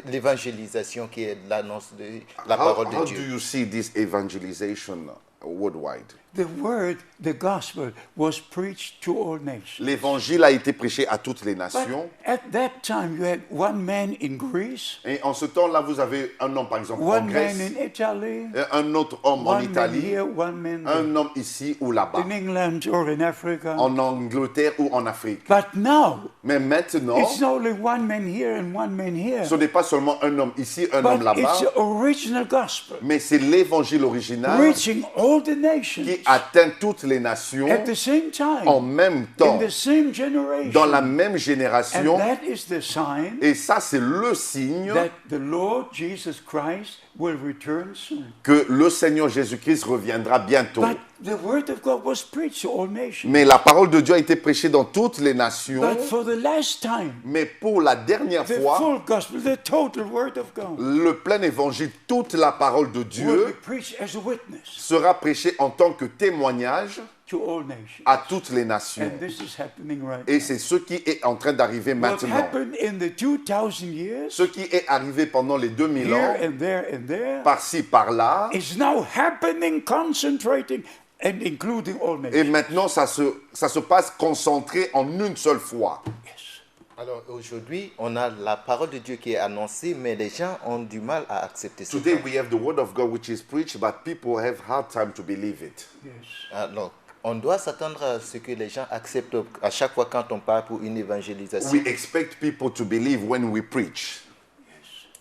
Speaker 1: l'évangélisation qui est l'annonce de la parole
Speaker 2: How
Speaker 1: de
Speaker 2: do
Speaker 1: Dieu?
Speaker 2: you see this evangelization worldwide?
Speaker 3: The word, the gospel, was preached to all nations.
Speaker 2: L'évangile a été prêché à toutes les
Speaker 3: But
Speaker 2: nations.
Speaker 3: at that time, you had one man in Greece,
Speaker 2: Et en ce temps-là, vous avez un homme, par exemple, en
Speaker 3: one man
Speaker 2: Grèce,
Speaker 3: in Italy,
Speaker 2: et un autre homme en
Speaker 3: one man
Speaker 2: Italie,
Speaker 3: here, one man there,
Speaker 2: un homme ici ou là-bas,
Speaker 3: in England or in Africa.
Speaker 2: en Angleterre ou en Afrique.
Speaker 3: But now,
Speaker 2: Mais maintenant,
Speaker 3: it's not only one man here and one man here,
Speaker 2: ce n'est pas seulement un homme ici, un homme
Speaker 3: but
Speaker 2: là-bas,
Speaker 3: it's the original gospel,
Speaker 2: mais c'est l'évangile original
Speaker 3: reaching all the nations
Speaker 2: qui atteint toutes les nations
Speaker 3: at the same time,
Speaker 2: en même
Speaker 3: in
Speaker 2: temps,
Speaker 3: the same generation.
Speaker 2: dans la même
Speaker 3: And
Speaker 2: génération.
Speaker 3: that is the sign
Speaker 2: Et ça, c'est le signe
Speaker 3: that the Lord Jesus Christ will return soon.
Speaker 2: que le Seigneur Jésus-Christ reviendra bientôt.
Speaker 3: But the word of God was preached to all nations.
Speaker 2: Mais la parole de Dieu a été prêchée dans toutes les nations.
Speaker 3: But for the last time,
Speaker 2: Mais pour la dernière
Speaker 3: the
Speaker 2: fois,
Speaker 3: full gospel, the total word of God,
Speaker 2: le plein évangile, toute la parole de
Speaker 3: will be
Speaker 2: Dieu
Speaker 3: preached as a witness
Speaker 2: sera prêchée en tant que témoignage
Speaker 3: to all nations.
Speaker 2: à toutes les nations.
Speaker 3: And this is happening right
Speaker 2: Et c'est ce qui est en train d'arriver
Speaker 3: now. What
Speaker 2: maintenant.
Speaker 3: happened in the 2000 years,
Speaker 2: Ce qui est arrivé pendant les 2000
Speaker 3: here
Speaker 2: ans,
Speaker 3: and there and there,
Speaker 2: par-ci, par-là,
Speaker 3: is now happening, concentrating, and including all
Speaker 2: et
Speaker 3: nations.
Speaker 2: maintenant ça se passe concentré en une seule fois.
Speaker 3: Yes.
Speaker 1: Alors, aujourd'hui, on a la parole de Dieu qui est annoncée, mais les gens ont du mal à accepter ça.
Speaker 2: Today we have the word of God which is preached, but people have hard time to believe it.
Speaker 3: Yes.
Speaker 1: Alors, on doit s'attendre à ce que les gens acceptent à chaque fois quand on parle pour une évangélisation.
Speaker 2: We expect people to believe when we preach.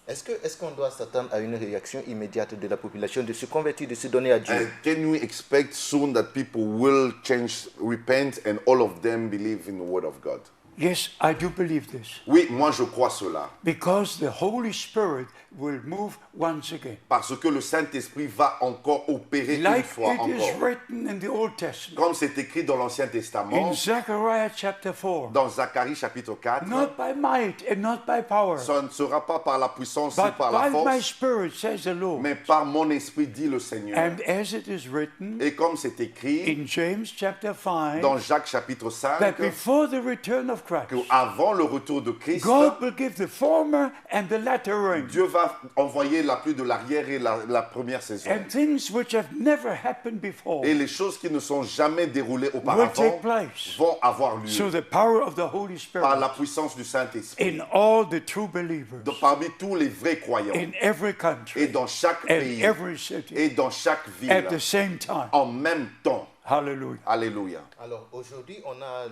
Speaker 1: Est-ce qu'on doit s'attendre à une réaction immédiate de la population, de se convertir, de se donner à Dieu?
Speaker 2: And can we expect soon that people will change, repent, and all of them believe in the word of God?
Speaker 3: Yes, I do believe this.
Speaker 2: Oui, moi je crois cela.
Speaker 3: Because the Holy Spirit will move once again.
Speaker 2: Parce que le Saint-Esprit va encore opérer une
Speaker 3: Like
Speaker 2: fois
Speaker 3: it is
Speaker 2: encore.
Speaker 3: written in the Old Testament.
Speaker 2: Comme c'est écrit dans l'Ancien Testament,
Speaker 3: In Zechariah chapter 4.
Speaker 2: dans Zacharie chapitre 4,
Speaker 3: Not by might and not by power,
Speaker 2: ça ne sera pas par la puissance ni
Speaker 3: but
Speaker 2: par la
Speaker 3: by my
Speaker 2: force,
Speaker 3: Spirit, says the Lord.
Speaker 2: mais par mon esprit, dit le Seigneur.
Speaker 3: And as it is written
Speaker 2: Et comme c'est écrit
Speaker 3: in James chapter 5,
Speaker 2: dans Jacques chapitre 5,
Speaker 3: that before the return of Christ,
Speaker 2: qu'avant le retour de Christ,
Speaker 3: God will give the former and the latter rain.
Speaker 2: Dieu va envoyer la pluie de l'arrière et la première saison.
Speaker 3: And things which have never happened before
Speaker 2: Et les choses qui ne sont jamais déroulées
Speaker 3: will
Speaker 2: auparavant
Speaker 3: take place.
Speaker 2: vont avoir lieu
Speaker 3: So the power of the Holy
Speaker 2: par
Speaker 3: Spirit
Speaker 2: la puissance du Saint-Esprit.
Speaker 3: in all the true believers,
Speaker 2: Parmi tous les vrais croyants
Speaker 3: in every
Speaker 2: et
Speaker 3: country,
Speaker 2: dans chaque
Speaker 3: and
Speaker 2: pays
Speaker 3: every city,
Speaker 2: et dans chaque ville
Speaker 3: at the same time.
Speaker 2: en même temps.
Speaker 3: Hallelujah.
Speaker 2: Alléluia.
Speaker 1: Alors aujourd'hui, on a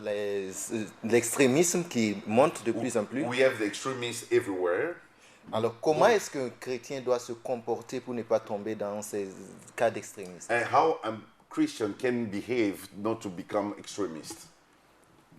Speaker 1: l'extrémisme qui monte de plus en plus.
Speaker 2: We have the extremists everywhere.
Speaker 1: Alors comment est-ce qu'un chrétien doit se comporter pour ne pas tomber dans ces cas d'extrémisme?
Speaker 2: And how a Christian can behave not to become extremist.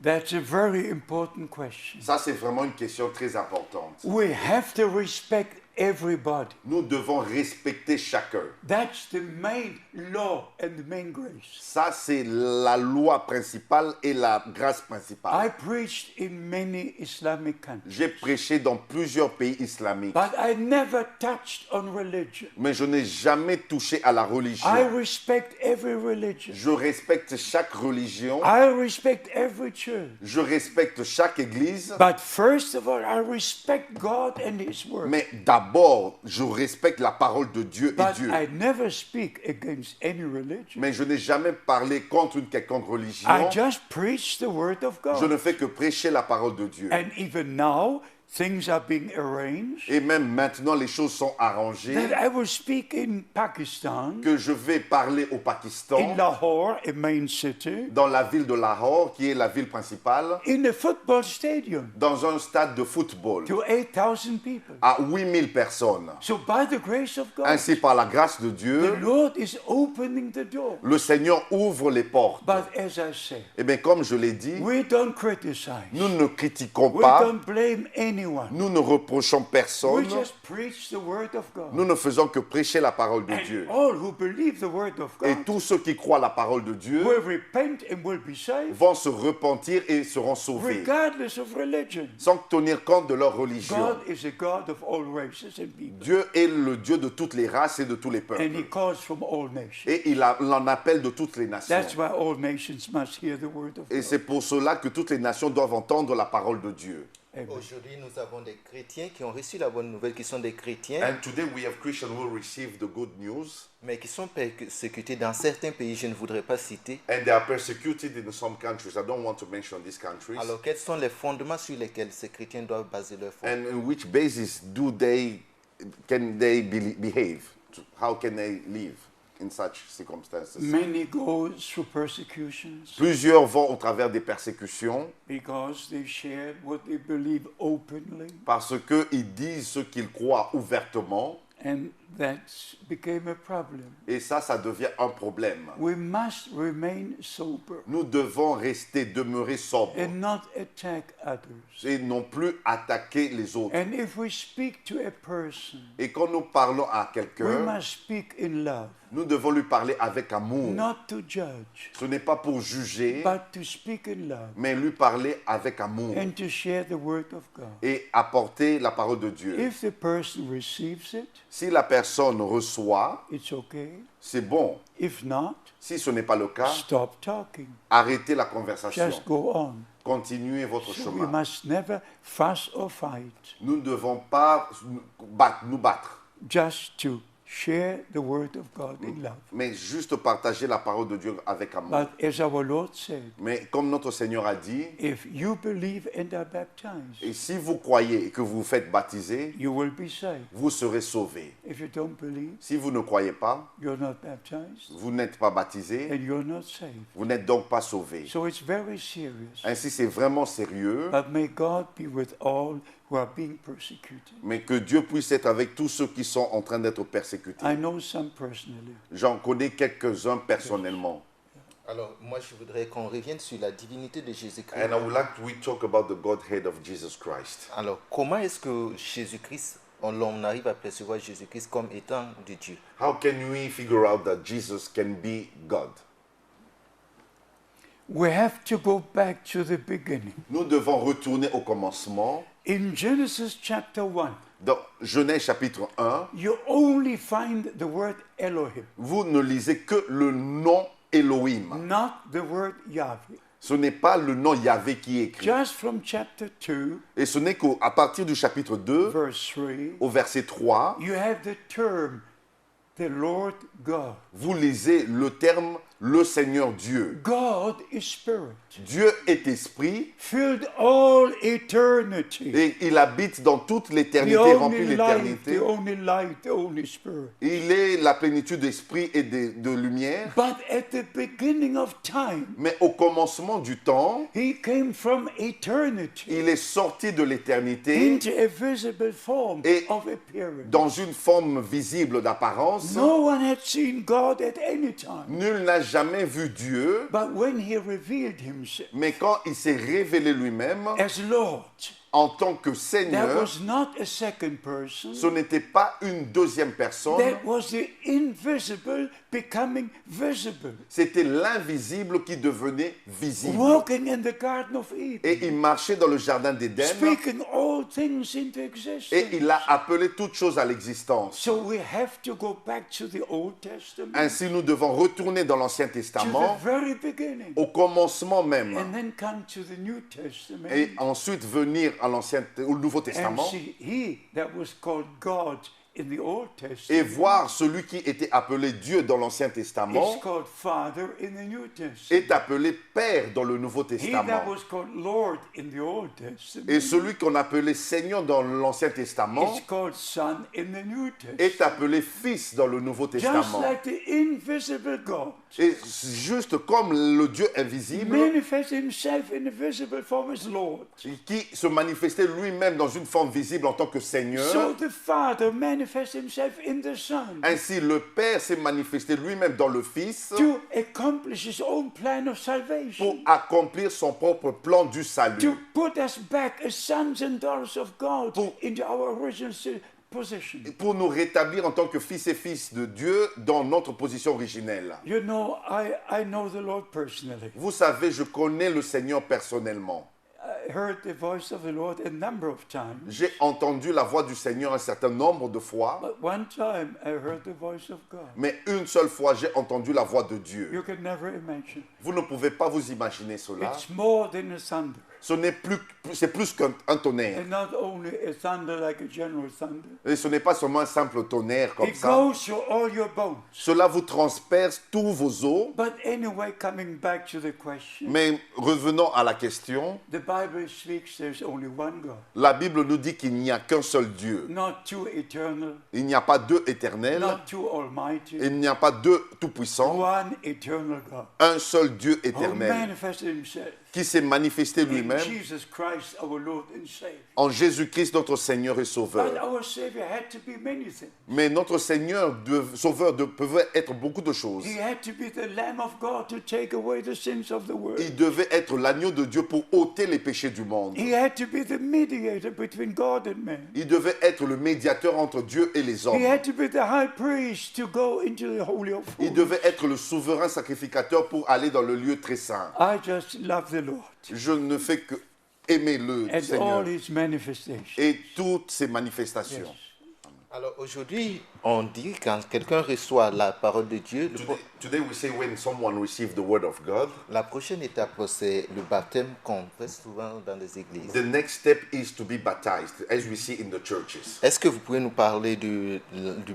Speaker 3: That's a very important question.
Speaker 2: Ça, c'est vraiment une question très importante.
Speaker 3: We have to respect everybody.
Speaker 2: Nous devons respecter chacun.
Speaker 3: That's the main law and the main grace.
Speaker 2: Ça, c'est la loi principale et la grâce principale.
Speaker 3: I preached in many Islamic countries,
Speaker 2: J'ai prêché dans plusieurs pays islamiques,
Speaker 3: but I never touched on religion.
Speaker 2: mais je n'ai jamais touché à la religion.
Speaker 3: I respect every religion.
Speaker 2: Je respecte chaque religion.
Speaker 3: I respect every church.
Speaker 2: Je respecte chaque église.
Speaker 3: But first of all, I respect God and His Word.
Speaker 2: Mais d'abord, je respecte la parole de Dieu et
Speaker 3: But
Speaker 2: Dieu.
Speaker 3: I never speak against any religion.
Speaker 2: Mais je n'ai jamais parlé contre une quelconque religion.
Speaker 3: I just preach the Word of
Speaker 2: Je
Speaker 3: God.
Speaker 2: ne fais que prêcher la parole de Dieu.
Speaker 3: And even now, things are being arranged
Speaker 2: Et même maintenant, les choses sont arrangées.
Speaker 3: that I will speak in Pakistan,
Speaker 2: Que je vais parler au Pakistan,
Speaker 3: in Lahore, a main city,
Speaker 2: dans la ville de Lahore, qui est la ville principale,
Speaker 3: in a football stadium
Speaker 2: dans un stade de football,
Speaker 3: to 8,000 people.
Speaker 2: à 8000 personnes.
Speaker 3: So by the grace of God,
Speaker 2: Ainsi, par la grâce de
Speaker 3: the
Speaker 2: Dieu,
Speaker 3: Lord is opening the door.
Speaker 2: le Seigneur ouvre les portes.
Speaker 3: But as I say,
Speaker 2: Et bien, comme je l'ai dit,
Speaker 3: we don't criticize.
Speaker 2: nous ne critiquons
Speaker 3: We
Speaker 2: pas,
Speaker 3: don't blame anyone.
Speaker 2: nous ne reprochons
Speaker 3: We
Speaker 2: personne,
Speaker 3: just preach the Word of God.
Speaker 2: nous ne faisons que prêcher la parole de Dieu.
Speaker 3: And all who believe the Word of
Speaker 2: Et
Speaker 3: God
Speaker 2: tous ceux qui croient la parole de Dieu
Speaker 3: will repent and will be saved
Speaker 2: vont se repentir et seront sauvés,
Speaker 3: regardless of religion.
Speaker 2: sans tenir compte de leur religion.
Speaker 3: God is a God of all races and people.
Speaker 2: Dieu est le Dieu de toutes les races et de tous les
Speaker 3: And He
Speaker 2: peuples.
Speaker 3: calls from all nations.
Speaker 2: Et il en appelle de toutes les nations.
Speaker 3: That's why all nations must hear the Word of
Speaker 2: Et
Speaker 3: God.
Speaker 2: c'est pour cela que toutes les nations doivent entendre la parole de Dieu.
Speaker 3: Amen.
Speaker 1: Aujourd'hui, nous avons des chrétiens qui ont reçu la bonne nouvelle, qui sont des chrétiens,
Speaker 2: And today we have Christians who receive the good news,
Speaker 1: mais qui sont persécutés dans certains pays, je ne voudrais pas citer.
Speaker 2: and they are persecuted in some countries. I don't want to mention these countries.
Speaker 1: Alors, quels sont les fondements sur lesquels ces chrétiens doivent baser leur foi?
Speaker 2: And on which basis can they behave? How can they live in such circumstances?
Speaker 3: Many go through persecutions
Speaker 2: Plusieurs vont au travers des persécutions
Speaker 3: because they shared what they believe openly,
Speaker 2: parce qu'ils disent ce qu'ils croient ouvertement,
Speaker 3: and that became a problem.
Speaker 2: et ça devient un problème.
Speaker 3: We must remain sober
Speaker 2: Nous devons demeurer sobres
Speaker 3: and not attack others.
Speaker 2: et non plus attaquer les autres.
Speaker 3: And if we speak to a person,
Speaker 2: Et quand nous parlons à
Speaker 3: we
Speaker 2: quelqu'un,
Speaker 3: must speak in love,
Speaker 2: nous devons lui parler avec amour.
Speaker 3: not to judge,
Speaker 2: Ce n'est pas pour juger,
Speaker 3: but to speak in love
Speaker 2: mais lui parler avec amour
Speaker 3: and to share the Word of God.
Speaker 2: et apporter la parole de Dieu.
Speaker 3: If the person receives it,
Speaker 2: Si la personne reçoit,
Speaker 3: it's okay.
Speaker 2: c'est bon.
Speaker 3: If not,
Speaker 2: Si ce n'est pas le cas,
Speaker 3: stop talking.
Speaker 2: arrêtez la conversation.
Speaker 3: Just go on.
Speaker 2: Continuez votre
Speaker 3: So we
Speaker 2: chemin.
Speaker 3: must never fuss or fight,
Speaker 2: Nous ne devons pas nous battre,
Speaker 3: just to share the Word of God in love.
Speaker 2: mais juste partager la parole de Dieu avec amour.
Speaker 3: But as our Lord said,
Speaker 2: Mais comme notre Seigneur a dit,
Speaker 3: if you believe and are baptized,
Speaker 2: et si vous croyez et que vous vous faites baptiser,
Speaker 3: you will be saved.
Speaker 2: vous serez sauvés.
Speaker 3: If you don't believe,
Speaker 2: Si vous ne croyez pas,
Speaker 3: you're not baptized
Speaker 2: vous n'êtes pas baptisé,
Speaker 3: and you're not saved.
Speaker 2: vous n'êtes donc pas sauvés.
Speaker 3: So it's very serious.
Speaker 2: Ainsi, c'est vraiment sérieux,
Speaker 3: But may God be with all who are being persecuted.
Speaker 2: mais que Dieu puisse être avec tous ceux qui sont en train d'être persécutés.
Speaker 3: I know some personally.
Speaker 2: J'en connais quelques-uns personnellement.
Speaker 1: Alors, moi, je voudrais qu'on revienne sur la divinité de Jésus-Christ.
Speaker 2: And I would like we talk about the Godhead of Jesus Christ.
Speaker 1: Alors, comment est-ce que Jésus-Christ, on arrive à percevoir Jésus-Christ comme étant de Dieu?
Speaker 2: How can we figure out that Jesus can be God?
Speaker 3: We have to go back to the beginning.
Speaker 2: Nous devons retourner au commencement.
Speaker 3: In Genesis chapter 1,
Speaker 2: Dans Genèse chapitre 1,
Speaker 3: you only find the word Elohim,
Speaker 2: vous ne lisez que le nom Elohim.
Speaker 3: not the word Yahweh.
Speaker 2: Ce n'est pas le nom Yahvé qui est écrit.
Speaker 3: Just from chapter 2,
Speaker 2: Et ce n'est qu'à partir du chapitre 2,
Speaker 3: verse 3,
Speaker 2: au verset 3,
Speaker 3: you have the term, the Lord God.
Speaker 2: vous lisez le terme le Seigneur Dieu.
Speaker 3: God is spirit,
Speaker 2: Dieu est esprit
Speaker 3: filled all eternity.
Speaker 2: et il habite dans toute
Speaker 3: The
Speaker 2: l'éternité, remplit
Speaker 3: only life,
Speaker 2: l'éternité.
Speaker 3: the only light, the only spirit.
Speaker 2: Il est la plénitude d'esprit et de lumière.
Speaker 3: But at the beginning of time,
Speaker 2: Mais au commencement du temps,
Speaker 3: he came from eternity
Speaker 2: il est sorti de l'éternité
Speaker 3: into a visible form
Speaker 2: Et
Speaker 3: of appearance.
Speaker 2: dans une forme visible d'apparence.
Speaker 3: No one had seen God at any time.
Speaker 2: Nul n'a jamais vu Dieu,
Speaker 3: But when he revealed himself
Speaker 2: mais quand il s'est révélé lui-même
Speaker 3: as Lord,
Speaker 2: en tant que
Speaker 3: that
Speaker 2: Seigneur,
Speaker 3: was not a second person.
Speaker 2: ce n'était pas une deuxième personne,
Speaker 3: That was the invisible becoming visible.
Speaker 2: c'était l'invisible qui devenait visible.
Speaker 3: Walking in the Garden of Eden.
Speaker 2: Et il marchait dans le jardin d'Éden
Speaker 3: Speaking all things into
Speaker 2: et
Speaker 3: existence.
Speaker 2: il a appelé toutes choses à l'existence.
Speaker 3: So we have to go back to the Old Testament,
Speaker 2: Ainsi, nous devons retourner dans l'Ancien
Speaker 3: to
Speaker 2: Testament,
Speaker 3: the very beginning,
Speaker 2: au commencement même,
Speaker 3: and then come to the New Testament
Speaker 2: et ensuite venir à au Nouveau
Speaker 3: and
Speaker 2: Testament
Speaker 3: see he that was called God in the Old
Speaker 2: et
Speaker 3: Testament
Speaker 2: voir celui qui était appelé Dieu dans l'Ancien
Speaker 3: is
Speaker 2: Testament
Speaker 3: called Father in the New Testament.
Speaker 2: est appelé Père dans le Nouveau
Speaker 3: He that
Speaker 2: Testament.
Speaker 3: was called Lord in the Old
Speaker 2: Et
Speaker 3: Testament
Speaker 2: celui qu'on appelait Seigneur dans l'Ancien Testament
Speaker 3: is called Son in the New Testament.
Speaker 2: est appelé Fils dans le Nouveau
Speaker 3: Just
Speaker 2: Testament.
Speaker 3: like the invisible God
Speaker 2: Et juste comme le Dieu invisible
Speaker 3: manifests himself in a visible form as Lord,
Speaker 2: qui se manifestait lui-même dans une forme visible en tant que
Speaker 3: so
Speaker 2: Seigneur,
Speaker 3: the Father manifests himself in the Son
Speaker 2: ainsi le Père s'est manifesté lui-même dans le Fils
Speaker 3: to accomplish his own plan of
Speaker 2: pour
Speaker 3: salvation,
Speaker 2: accomplir son propre plan du
Speaker 3: to
Speaker 2: salut,
Speaker 3: put us back as sons and daughters of God
Speaker 2: Pour-
Speaker 3: into our original position.
Speaker 2: pour nous rétablir en tant que fils et fils de Dieu dans notre position originelle.
Speaker 3: You know, I know the Lord personally.
Speaker 2: Vous savez, je connais le Seigneur personnellement.
Speaker 3: I heard the voice of the Lord a number of times.
Speaker 2: J'ai entendu la voix du Seigneur un certain nombre de fois,
Speaker 3: But one time I heard the voice of God.
Speaker 2: mais une seule fois, j'ai entendu la voix de Dieu.
Speaker 3: You can never imagine.
Speaker 2: Vous ne pouvez pas vous imaginer cela.
Speaker 3: It's more than a thunder.
Speaker 2: Ce n'est plus, c'est plus qu'un tonnerre.
Speaker 3: And not only a thunder like a general thunder.
Speaker 2: Et ce n'est pas seulement un simple tonnerre comme
Speaker 3: It
Speaker 2: ça.
Speaker 3: goes through all your bones.
Speaker 2: Cela vous transperce tous vos os.
Speaker 3: But anyway, coming back to the question,
Speaker 2: Mais revenons à la question.
Speaker 3: the Bible speaks there's only one God,
Speaker 2: La Bible nous dit qu'il n'y a qu'un seul Dieu.
Speaker 3: not two eternal,
Speaker 2: Il n'y a pas deux éternels.
Speaker 3: not two almighty,
Speaker 2: Il n'y a pas deux tout-puissants.
Speaker 3: one eternal God
Speaker 2: Un seul Dieu
Speaker 3: who
Speaker 2: éternel
Speaker 3: manifested himself
Speaker 2: qui s'est manifesté
Speaker 3: in
Speaker 2: lui-même
Speaker 3: Jesus Christ, our Lord and Savior.
Speaker 2: en Jésus-Christ, notre Seigneur et
Speaker 3: But
Speaker 2: Sauveur.
Speaker 3: our Savior had to be many things.
Speaker 2: Mais notre Seigneur, Sauveur, pouvait être beaucoup de choses.
Speaker 3: He had to be the Lamb of God to take away the sins of the world.
Speaker 2: Il devait être l'agneau de Dieu pour ôter les péchés du monde.
Speaker 3: He had to be the mediator between God and man.
Speaker 2: Il devait être le médiateur entre Dieu et les hommes.
Speaker 3: He had to be the high priest to go into the Holy of
Speaker 2: Il
Speaker 3: Holies.
Speaker 2: devait être le souverain sacrificateur pour aller dans le lieu très saint.
Speaker 3: I just love the Lord
Speaker 2: Je ne fais que aimer le
Speaker 3: and
Speaker 2: Seigneur
Speaker 3: all His manifestations.
Speaker 2: et toutes ses manifestations.
Speaker 1: Alors aujourd'hui, on dit quand quelqu'un reçoit la parole de Dieu,
Speaker 2: Today we say when someone receives the word of God,
Speaker 1: la prochaine étape, c'est le baptême qu'on fait souvent dans les églises.
Speaker 2: the next step is to be baptized, as we see in the churches.
Speaker 1: Est-ce que vous pouvez nous parler du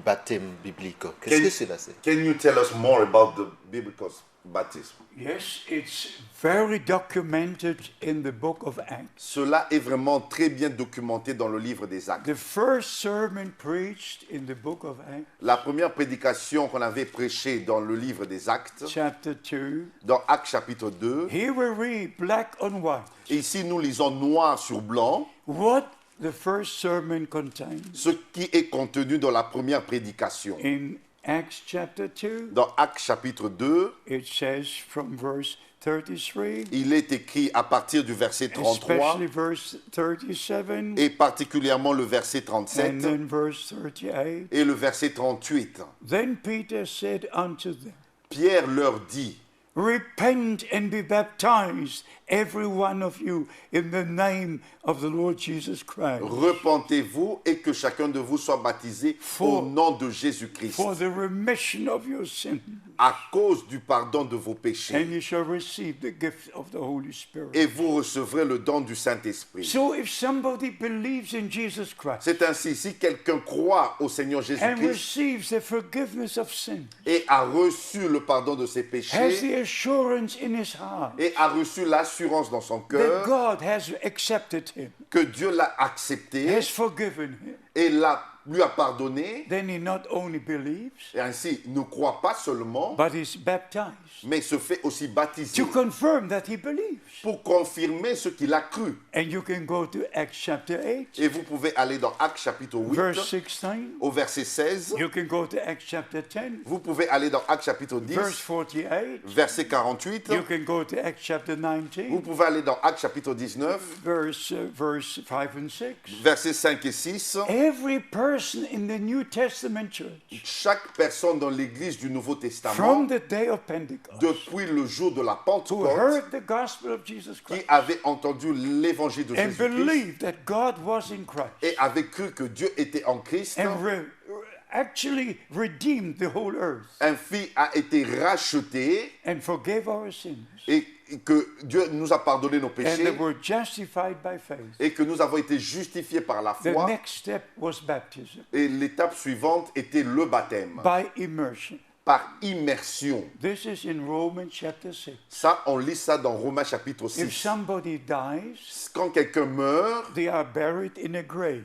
Speaker 1: baptême biblique? Qu'est-ce que cela c'est?
Speaker 2: Can you tell us more about the biblical baptism?
Speaker 3: Yes, it's very documented in the book of Acts.
Speaker 2: Cela est vraiment très bien documenté dans le livre des Actes.
Speaker 3: The first sermon preached in the book of Acts,
Speaker 2: La première prédication qu'on avait prêchée dans le livre des Actes,
Speaker 3: chapter 2,
Speaker 2: dans Actes chapitre 2,
Speaker 3: here we read black on white
Speaker 2: ici nous lisons noir sur blanc
Speaker 3: what the first sermon contains
Speaker 2: ce qui est contenu dans la première prédication.
Speaker 3: in Acts chapter 2,
Speaker 2: Dans Actes chapitre 2,
Speaker 3: it says from verse 33,
Speaker 2: il est écrit à partir du verset 33
Speaker 3: especially verse 37,
Speaker 2: et particulièrement le verset
Speaker 3: and
Speaker 2: 37
Speaker 3: then verse 38.
Speaker 2: et le verset 38.
Speaker 3: Then Peter said unto them,
Speaker 2: Pierre leur dit,
Speaker 3: Repent and be baptized, every one of you, in the name of the Lord Jesus Christ,
Speaker 2: repentez-vous et que chacun de vous soit baptisé au nom de Jésus-Christ
Speaker 3: for the remission of your sins,
Speaker 2: à cause du pardon de vos péchés
Speaker 3: and you shall receive the gift of the Holy Spirit.
Speaker 2: et vous recevrez le don du Saint-Esprit.
Speaker 3: So if somebody believes in Jesus Christ
Speaker 2: C'est ainsi, si quelqu'un croit au Seigneur
Speaker 3: and
Speaker 2: Jésus-Christ
Speaker 3: receives the forgiveness of sin,
Speaker 2: et a reçu le pardon de ses
Speaker 3: has
Speaker 2: péchés
Speaker 3: the assurance in his heart
Speaker 2: et a reçu l'assurance dans son
Speaker 3: that
Speaker 2: cœur
Speaker 3: God has accepted him,
Speaker 2: que Dieu l'a accepté
Speaker 3: has forgiven him,
Speaker 2: et lui a pardonné,
Speaker 3: then he not only believes,
Speaker 2: et ainsi ne croit pas seulement,
Speaker 3: but is baptized
Speaker 2: mais se fait aussi baptiser
Speaker 3: to confirm that he believes.
Speaker 2: pour confirmer ce qu'il a cru.
Speaker 3: And you can go to Acts chapter 8,
Speaker 2: Et vous pouvez aller dans Actes chapitre 8
Speaker 3: verse 16.
Speaker 2: au verset 16.
Speaker 3: You can go to Acts chapter 10,
Speaker 2: Vous pouvez aller dans Actes chapitre 10,
Speaker 3: verse 48.
Speaker 2: verset 48.
Speaker 3: You can go to Acts chapter
Speaker 2: Vous
Speaker 3: 19,
Speaker 2: pouvez aller dans Actes chapitre 19,
Speaker 3: verse 5 and 6.
Speaker 2: versets 5 et 6.
Speaker 3: Every person in the New Testament church,
Speaker 2: Chaque personne dans l'église du Nouveau Testament,
Speaker 3: from the day of Pentecost,
Speaker 2: depuis le jour de la
Speaker 3: who
Speaker 2: Pentecôte,
Speaker 3: heard the gospel of Jesus
Speaker 2: qui
Speaker 3: Christ
Speaker 2: avait entendu l'évangile de
Speaker 3: and
Speaker 2: Jésus-Christ
Speaker 3: believed that God was in Christ
Speaker 2: et avait cru que Dieu était en Christ,
Speaker 3: and actually redeemed the whole earth
Speaker 2: ainsi a été racheté
Speaker 3: and forgave our sins,
Speaker 2: et que Dieu nous a pardonné nos
Speaker 3: and they
Speaker 2: péchés
Speaker 3: were justified by faith.
Speaker 2: et que nous avons été justifiés par la
Speaker 3: The
Speaker 2: foi.
Speaker 3: next step was baptism
Speaker 2: Et l'étape suivante était le baptême
Speaker 3: by immersion.
Speaker 2: par immersion.
Speaker 3: This is in Romans chapter 6.
Speaker 2: Ça, on lit ça dans Romains chapitre
Speaker 3: If
Speaker 2: 6.
Speaker 3: somebody dies,
Speaker 2: Quand quelqu'un meurt,
Speaker 3: they are buried in a grave.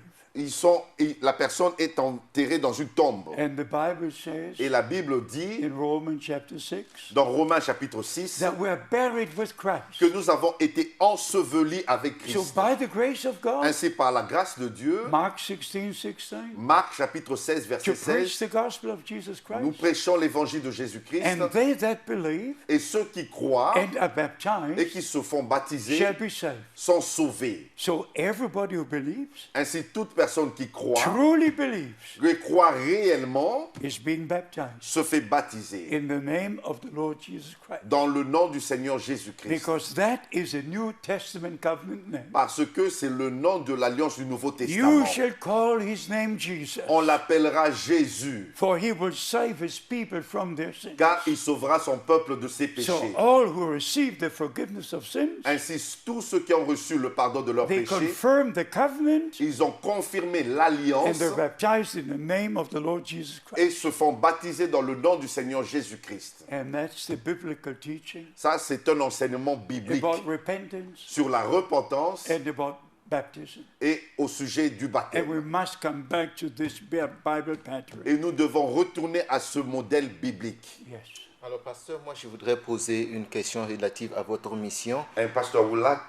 Speaker 2: la personne est enterrée dans une tombe.
Speaker 3: And the Bible says
Speaker 2: Et la Bible dit,
Speaker 3: in Romans chapter 6
Speaker 2: dans Romains chapitre 6,
Speaker 3: that we are buried with Christ.
Speaker 2: que nous avons été ensevelis avec
Speaker 3: So
Speaker 2: Christ.
Speaker 3: by the grace of God,
Speaker 2: Ainsi, par la grâce de Dieu,
Speaker 3: Mark 16:16,
Speaker 2: Marc chapitre 16,
Speaker 3: to
Speaker 2: verset
Speaker 3: preach
Speaker 2: 16,
Speaker 3: the gospel of Jesus
Speaker 2: nous
Speaker 3: Christ,
Speaker 2: prêchons l'évangile de Jésus-Christ.
Speaker 3: and they that believe
Speaker 2: Et ceux qui croient
Speaker 3: and are
Speaker 2: et
Speaker 3: baptized
Speaker 2: qui se font baptiser
Speaker 3: shall be saved.
Speaker 2: sont sauvés.
Speaker 3: So everybody who believes,
Speaker 2: Ainsi, toute personne qui croit,
Speaker 3: truly believes,
Speaker 2: qui croit réellement,
Speaker 3: is being baptized
Speaker 2: se fait baptiser
Speaker 3: in the name of the Lord Jesus Christ.
Speaker 2: dans le nom du Seigneur Jésus-Christ.
Speaker 3: Because that is a New Testament covenant name.
Speaker 2: Parce que c'est le nom de l'Alliance du Nouveau
Speaker 3: You
Speaker 2: Testament.
Speaker 3: shall call his name Jesus,
Speaker 2: On l'appellera Jésus,
Speaker 3: for he will save his people from their sins.
Speaker 2: car il sauvera son peuple de ses
Speaker 3: So
Speaker 2: péchés.
Speaker 3: all who receive the forgiveness of sins,
Speaker 2: Ainsi, tous ceux qui ont reçu le pardon de leurs
Speaker 3: they
Speaker 2: péchés,
Speaker 3: confirm the covenant
Speaker 2: ils ont confirmé
Speaker 3: and
Speaker 2: l'alliance
Speaker 3: they're baptized in the name of the Lord Jesus Christ.
Speaker 2: et se font baptiser dans le nom du Seigneur Jésus-Christ.
Speaker 3: And that's the biblical teaching
Speaker 2: Ça, c'est un enseignement biblique
Speaker 3: about repentance
Speaker 2: sur la repentance
Speaker 3: and about baptism.
Speaker 2: et au sujet du
Speaker 3: And we
Speaker 2: baptême.
Speaker 3: must come back to this Bible pattern.
Speaker 2: Et nous devons retourner à ce modèle biblique.
Speaker 3: Yes.
Speaker 1: Alors, pasteur, moi, je voudrais poser une question relative à votre mission.
Speaker 2: And Pastor, I would like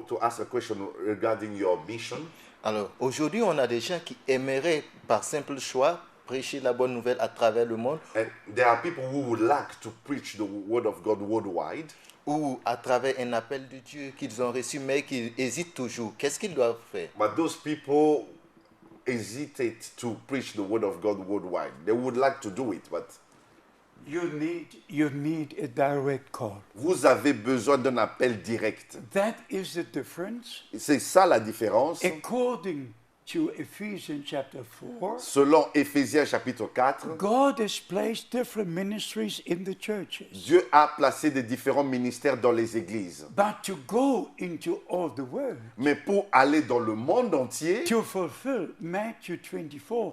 Speaker 2: to ask a question regarding your mission.
Speaker 1: Alors, aujourd'hui, on a des gens qui aimeraient, par simple choix, prêcher la bonne nouvelle à travers le monde
Speaker 2: And there are people who would like to preach the word of God worldwide,
Speaker 1: ou à travers un appel de Dieu qu'ils ont reçu, mais qui hésitent toujours. Qu'est-ce qu'ils doivent faire?
Speaker 2: but those people hesitate to preach the word of God worldwide. They would like to do it, but
Speaker 3: You need a direct call.
Speaker 2: vous avez besoin d'un appel direct.
Speaker 3: That is the difference.
Speaker 2: C'est ça la différence.
Speaker 3: According to Ephesians chapter 4,
Speaker 2: Selon Éphésiens chapitre 4,
Speaker 3: God has placed different ministries in the churches.
Speaker 2: Dieu a placé des différents ministères dans les églises.
Speaker 3: But to go into all the world,
Speaker 2: Mais pour aller dans le monde entier,
Speaker 3: to fulfill Matthew 24:14,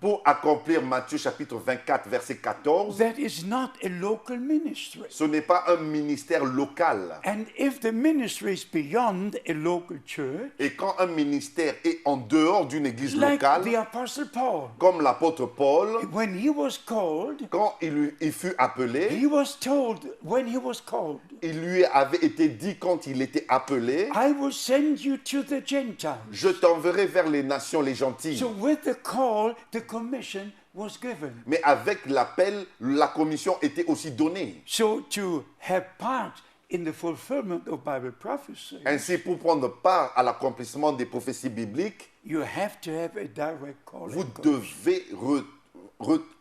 Speaker 2: pour accomplir Matthieu chapitre 24, verset 14,
Speaker 3: that is not a local ministry.
Speaker 2: ce n'est pas un ministère local.
Speaker 3: And if the ministry is beyond a local church,
Speaker 2: Et quand un ministère est en dehors d'une église
Speaker 3: like
Speaker 2: locale,
Speaker 3: the Apostle Paul,
Speaker 2: comme l'apôtre Paul,
Speaker 3: when he was called,
Speaker 2: quand il fut appelé,
Speaker 3: he was told, when he was called,
Speaker 2: il lui avait été dit quand il était appelé,
Speaker 3: I will send you to the Gentiles.
Speaker 2: je t'enverrai vers les nations, les gentils.
Speaker 3: So with the call, the commission was given.
Speaker 2: Mais avec l'appel, la commission était aussi donnée.
Speaker 3: So to have part in the fulfillment of Bible prophecy,
Speaker 2: Ainsi, pour prendre part à l'accomplissement des prophéties bibliques,
Speaker 3: you have to have a direct call.
Speaker 2: vous devez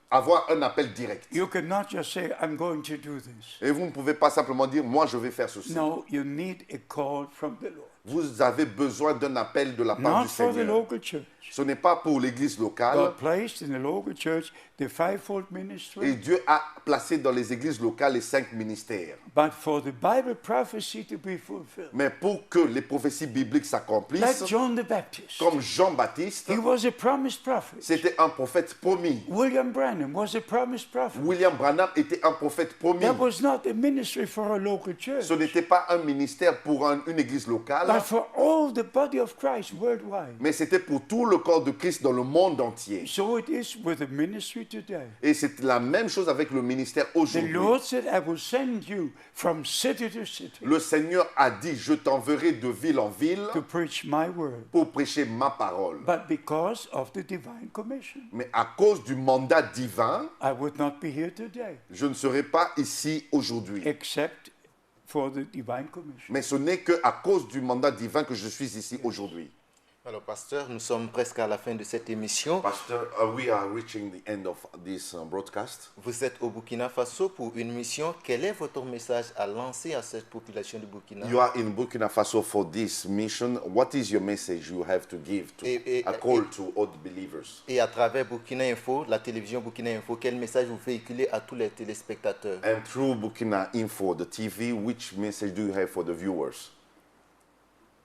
Speaker 2: avoir un appel direct.
Speaker 3: You cannot just say, I'm going to do this.
Speaker 2: Et vous ne pouvez pas simplement dire, moi je vais faire ceci.
Speaker 3: No, you need a call from the Lord.
Speaker 2: Vous avez besoin d'un appel de la part
Speaker 3: Not
Speaker 2: du
Speaker 3: for the
Speaker 2: Seigneur.
Speaker 3: local church.
Speaker 2: Ce n'est pas pour l'église locale.
Speaker 3: God placed in the local church the fivefold
Speaker 2: Et
Speaker 3: ministry,
Speaker 2: Dieu a placé dans les églises locales les 5 ministères.
Speaker 3: but for the Bible prophecy to be fulfilled.
Speaker 2: Mais pour que les prophéties bibliques s'accomplissent,
Speaker 3: Like John the Baptist,
Speaker 2: comme Jean-Baptiste,
Speaker 3: he was a promised prophet.
Speaker 2: c'était un prophète promis.
Speaker 3: William Branham was a promised prophet.
Speaker 2: William Branham était un prophète promis.
Speaker 3: That was not a ministry for a local church,
Speaker 2: Ce n'était pas un ministère pour une église locale,
Speaker 3: but for all the body of Christ worldwide.
Speaker 2: mais c'était pour tout le corps de Christ dans le monde entier.
Speaker 3: So it is with the ministry today.
Speaker 2: Et c'est la même chose avec le ministère
Speaker 3: The
Speaker 2: aujourd'hui.
Speaker 3: Lord said, I will send you from city to city
Speaker 2: Le Seigneur a dit, je t'enverrai de ville en ville
Speaker 3: to preach my word.
Speaker 2: pour prêcher ma parole.
Speaker 3: But because of the divine commission,
Speaker 2: Mais à cause du mandat divin,
Speaker 3: I would not be here today
Speaker 2: je ne serai pas ici aujourd'hui.
Speaker 3: except for the divine commission.
Speaker 2: Mais ce n'est qu'à cause du mandat divin que je suis ici aujourd'hui.
Speaker 1: Alors, pasteur, nous sommes presque à la fin de cette émission.
Speaker 2: Pastor, we are reaching the end of this broadcast.
Speaker 1: Vous êtes au Burkina Faso pour une mission. Quel est votre message à lancer à cette population du Burkina?
Speaker 2: You are in Burkina Faso for this mission. What is your message you have to give to a call to all believers?
Speaker 1: Et à travers Burkina Info, la télévision Burkina Info, quel message vous véhiculez à tous les téléspectateurs?
Speaker 2: And through Burkina Info, the TV, which message do you have for the viewers?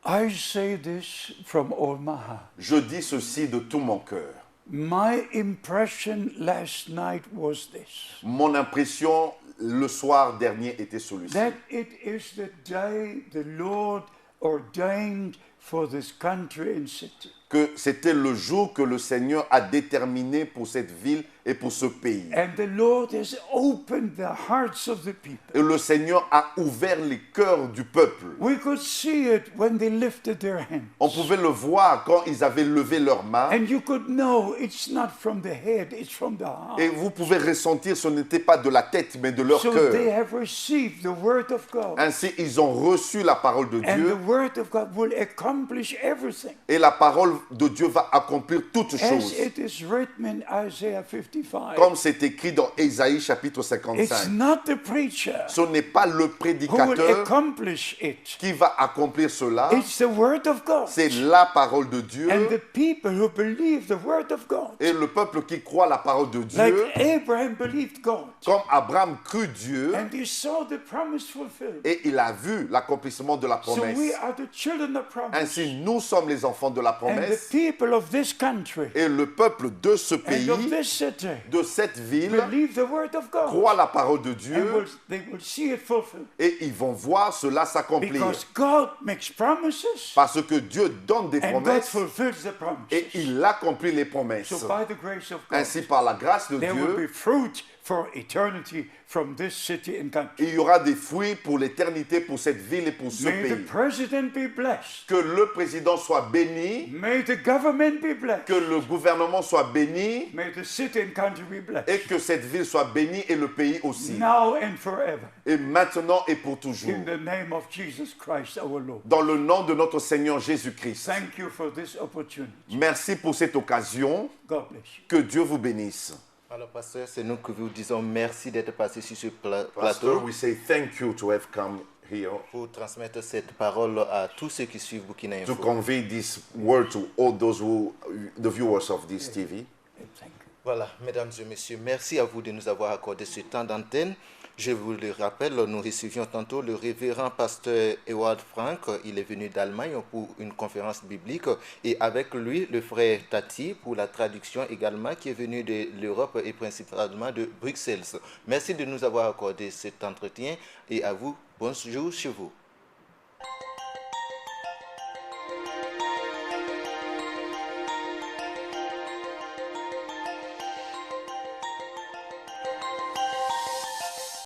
Speaker 3: I say this from all my heart.
Speaker 2: Je dis ceci de tout mon cœur.
Speaker 3: My impression last night was this,
Speaker 2: Mon impression le soir dernier était celui-ci.
Speaker 3: that it is the day the Lord ordained for this country and city.
Speaker 2: Que c'était le jour que le Seigneur a déterminé pour cette ville et pour ce pays.
Speaker 3: And the Lord has opened the hearts of the people.
Speaker 2: Et le Seigneur a ouvert les cœurs du peuple.
Speaker 3: We could see it when they lifted their hands.
Speaker 2: On pouvait le voir quand ils avaient levé leurs mains.
Speaker 3: And you could know it's not from the head, it's from the heart.
Speaker 2: Et vous pouvez ressentir, ce n'était pas de la tête, mais de leur
Speaker 3: So they
Speaker 2: cœur.
Speaker 3: have received the word of God.
Speaker 2: Ainsi, ils ont reçu la parole de
Speaker 3: And the
Speaker 2: Dieu.
Speaker 3: word of God will accomplish everything.
Speaker 2: Et la parole de Dieu va accomplir toutes
Speaker 3: As
Speaker 2: choses.
Speaker 3: it is written in Isaiah 55.
Speaker 2: Comme c'est écrit dans Ésaïe chapitre
Speaker 3: It's
Speaker 2: 55.
Speaker 3: not the preacher
Speaker 2: Ce n'est pas le
Speaker 3: who will
Speaker 2: prédicateur
Speaker 3: accomplish it.
Speaker 2: qui va accomplir cela.
Speaker 3: It's the word of God.
Speaker 2: C'est la parole de Dieu.
Speaker 3: And the people who believe the word of God.
Speaker 2: Et le peuple qui croit la parole de
Speaker 3: Like
Speaker 2: Dieu,
Speaker 3: Abraham believed God.
Speaker 2: comme Abraham crut Dieu,
Speaker 3: And he saw the promise fulfilled.
Speaker 2: et il a vu l'accomplissement de la
Speaker 3: So we
Speaker 2: promesse.
Speaker 3: are the children of promise.
Speaker 2: Ainsi, nous sommes les enfants de la
Speaker 3: And the
Speaker 2: promesse.
Speaker 3: people of this country
Speaker 2: Et le peuple de ce
Speaker 3: and
Speaker 2: pays,
Speaker 3: of this city
Speaker 2: de cette ville,
Speaker 3: believe the word of God.
Speaker 2: croit la parole de
Speaker 3: And
Speaker 2: Dieu
Speaker 3: they will see it fulfilled.
Speaker 2: et ils vont voir cela s'accomplir.
Speaker 3: Because God makes promises
Speaker 2: Parce que Dieu donne des
Speaker 3: and God
Speaker 2: promesses
Speaker 3: fulfills the
Speaker 2: et
Speaker 3: promises.
Speaker 2: il accomplit les promesses.
Speaker 3: So by the grace of God,
Speaker 2: Ainsi, par la grâce de
Speaker 3: there will be
Speaker 2: Dieu,
Speaker 3: fruit for eternity from this city and country.
Speaker 2: il y aura des fruits pour l'éternité, pour cette ville et pour ce
Speaker 3: May the
Speaker 2: pays.
Speaker 3: president be blessed.
Speaker 2: Que le président soit béni,
Speaker 3: May the government be blessed.
Speaker 2: que le gouvernement soit béni
Speaker 3: May the city and country be blessed.
Speaker 2: et que cette ville soit bénie et le pays aussi.
Speaker 3: Now and forever.
Speaker 2: Et maintenant et pour toujours.
Speaker 3: In the name of Jesus Christ our Lord.
Speaker 2: Dans le nom de notre Seigneur Jésus-Christ.
Speaker 3: Thank you for this opportunity.
Speaker 2: Merci pour cette occasion.
Speaker 3: God bless you.
Speaker 2: Que Dieu vous bénisse.
Speaker 1: Alors, pasteur, c'est nous que vous disons merci d'être passé sur ce
Speaker 2: Pastor,
Speaker 1: plateau
Speaker 2: we say thank you to have come here
Speaker 1: pour transmettre cette parole à tous ceux qui suivent Burkina
Speaker 2: to
Speaker 1: Info.
Speaker 2: convey this word to all those who, the viewers of this TV.
Speaker 3: Thank you.
Speaker 1: Voilà, mesdames et messieurs, merci à vous de nous avoir accordé ce temps d'antenne. Je vous le rappelle, nous recevions tantôt le révérend pasteur Ewald Frank. Il est venu d'Allemagne pour une conférence biblique et avec lui le frère Tati pour la traduction également qui est venu de l'Europe et principalement de Bruxelles. Merci de nous avoir accordé cet entretien et à vous, bonjour chez vous.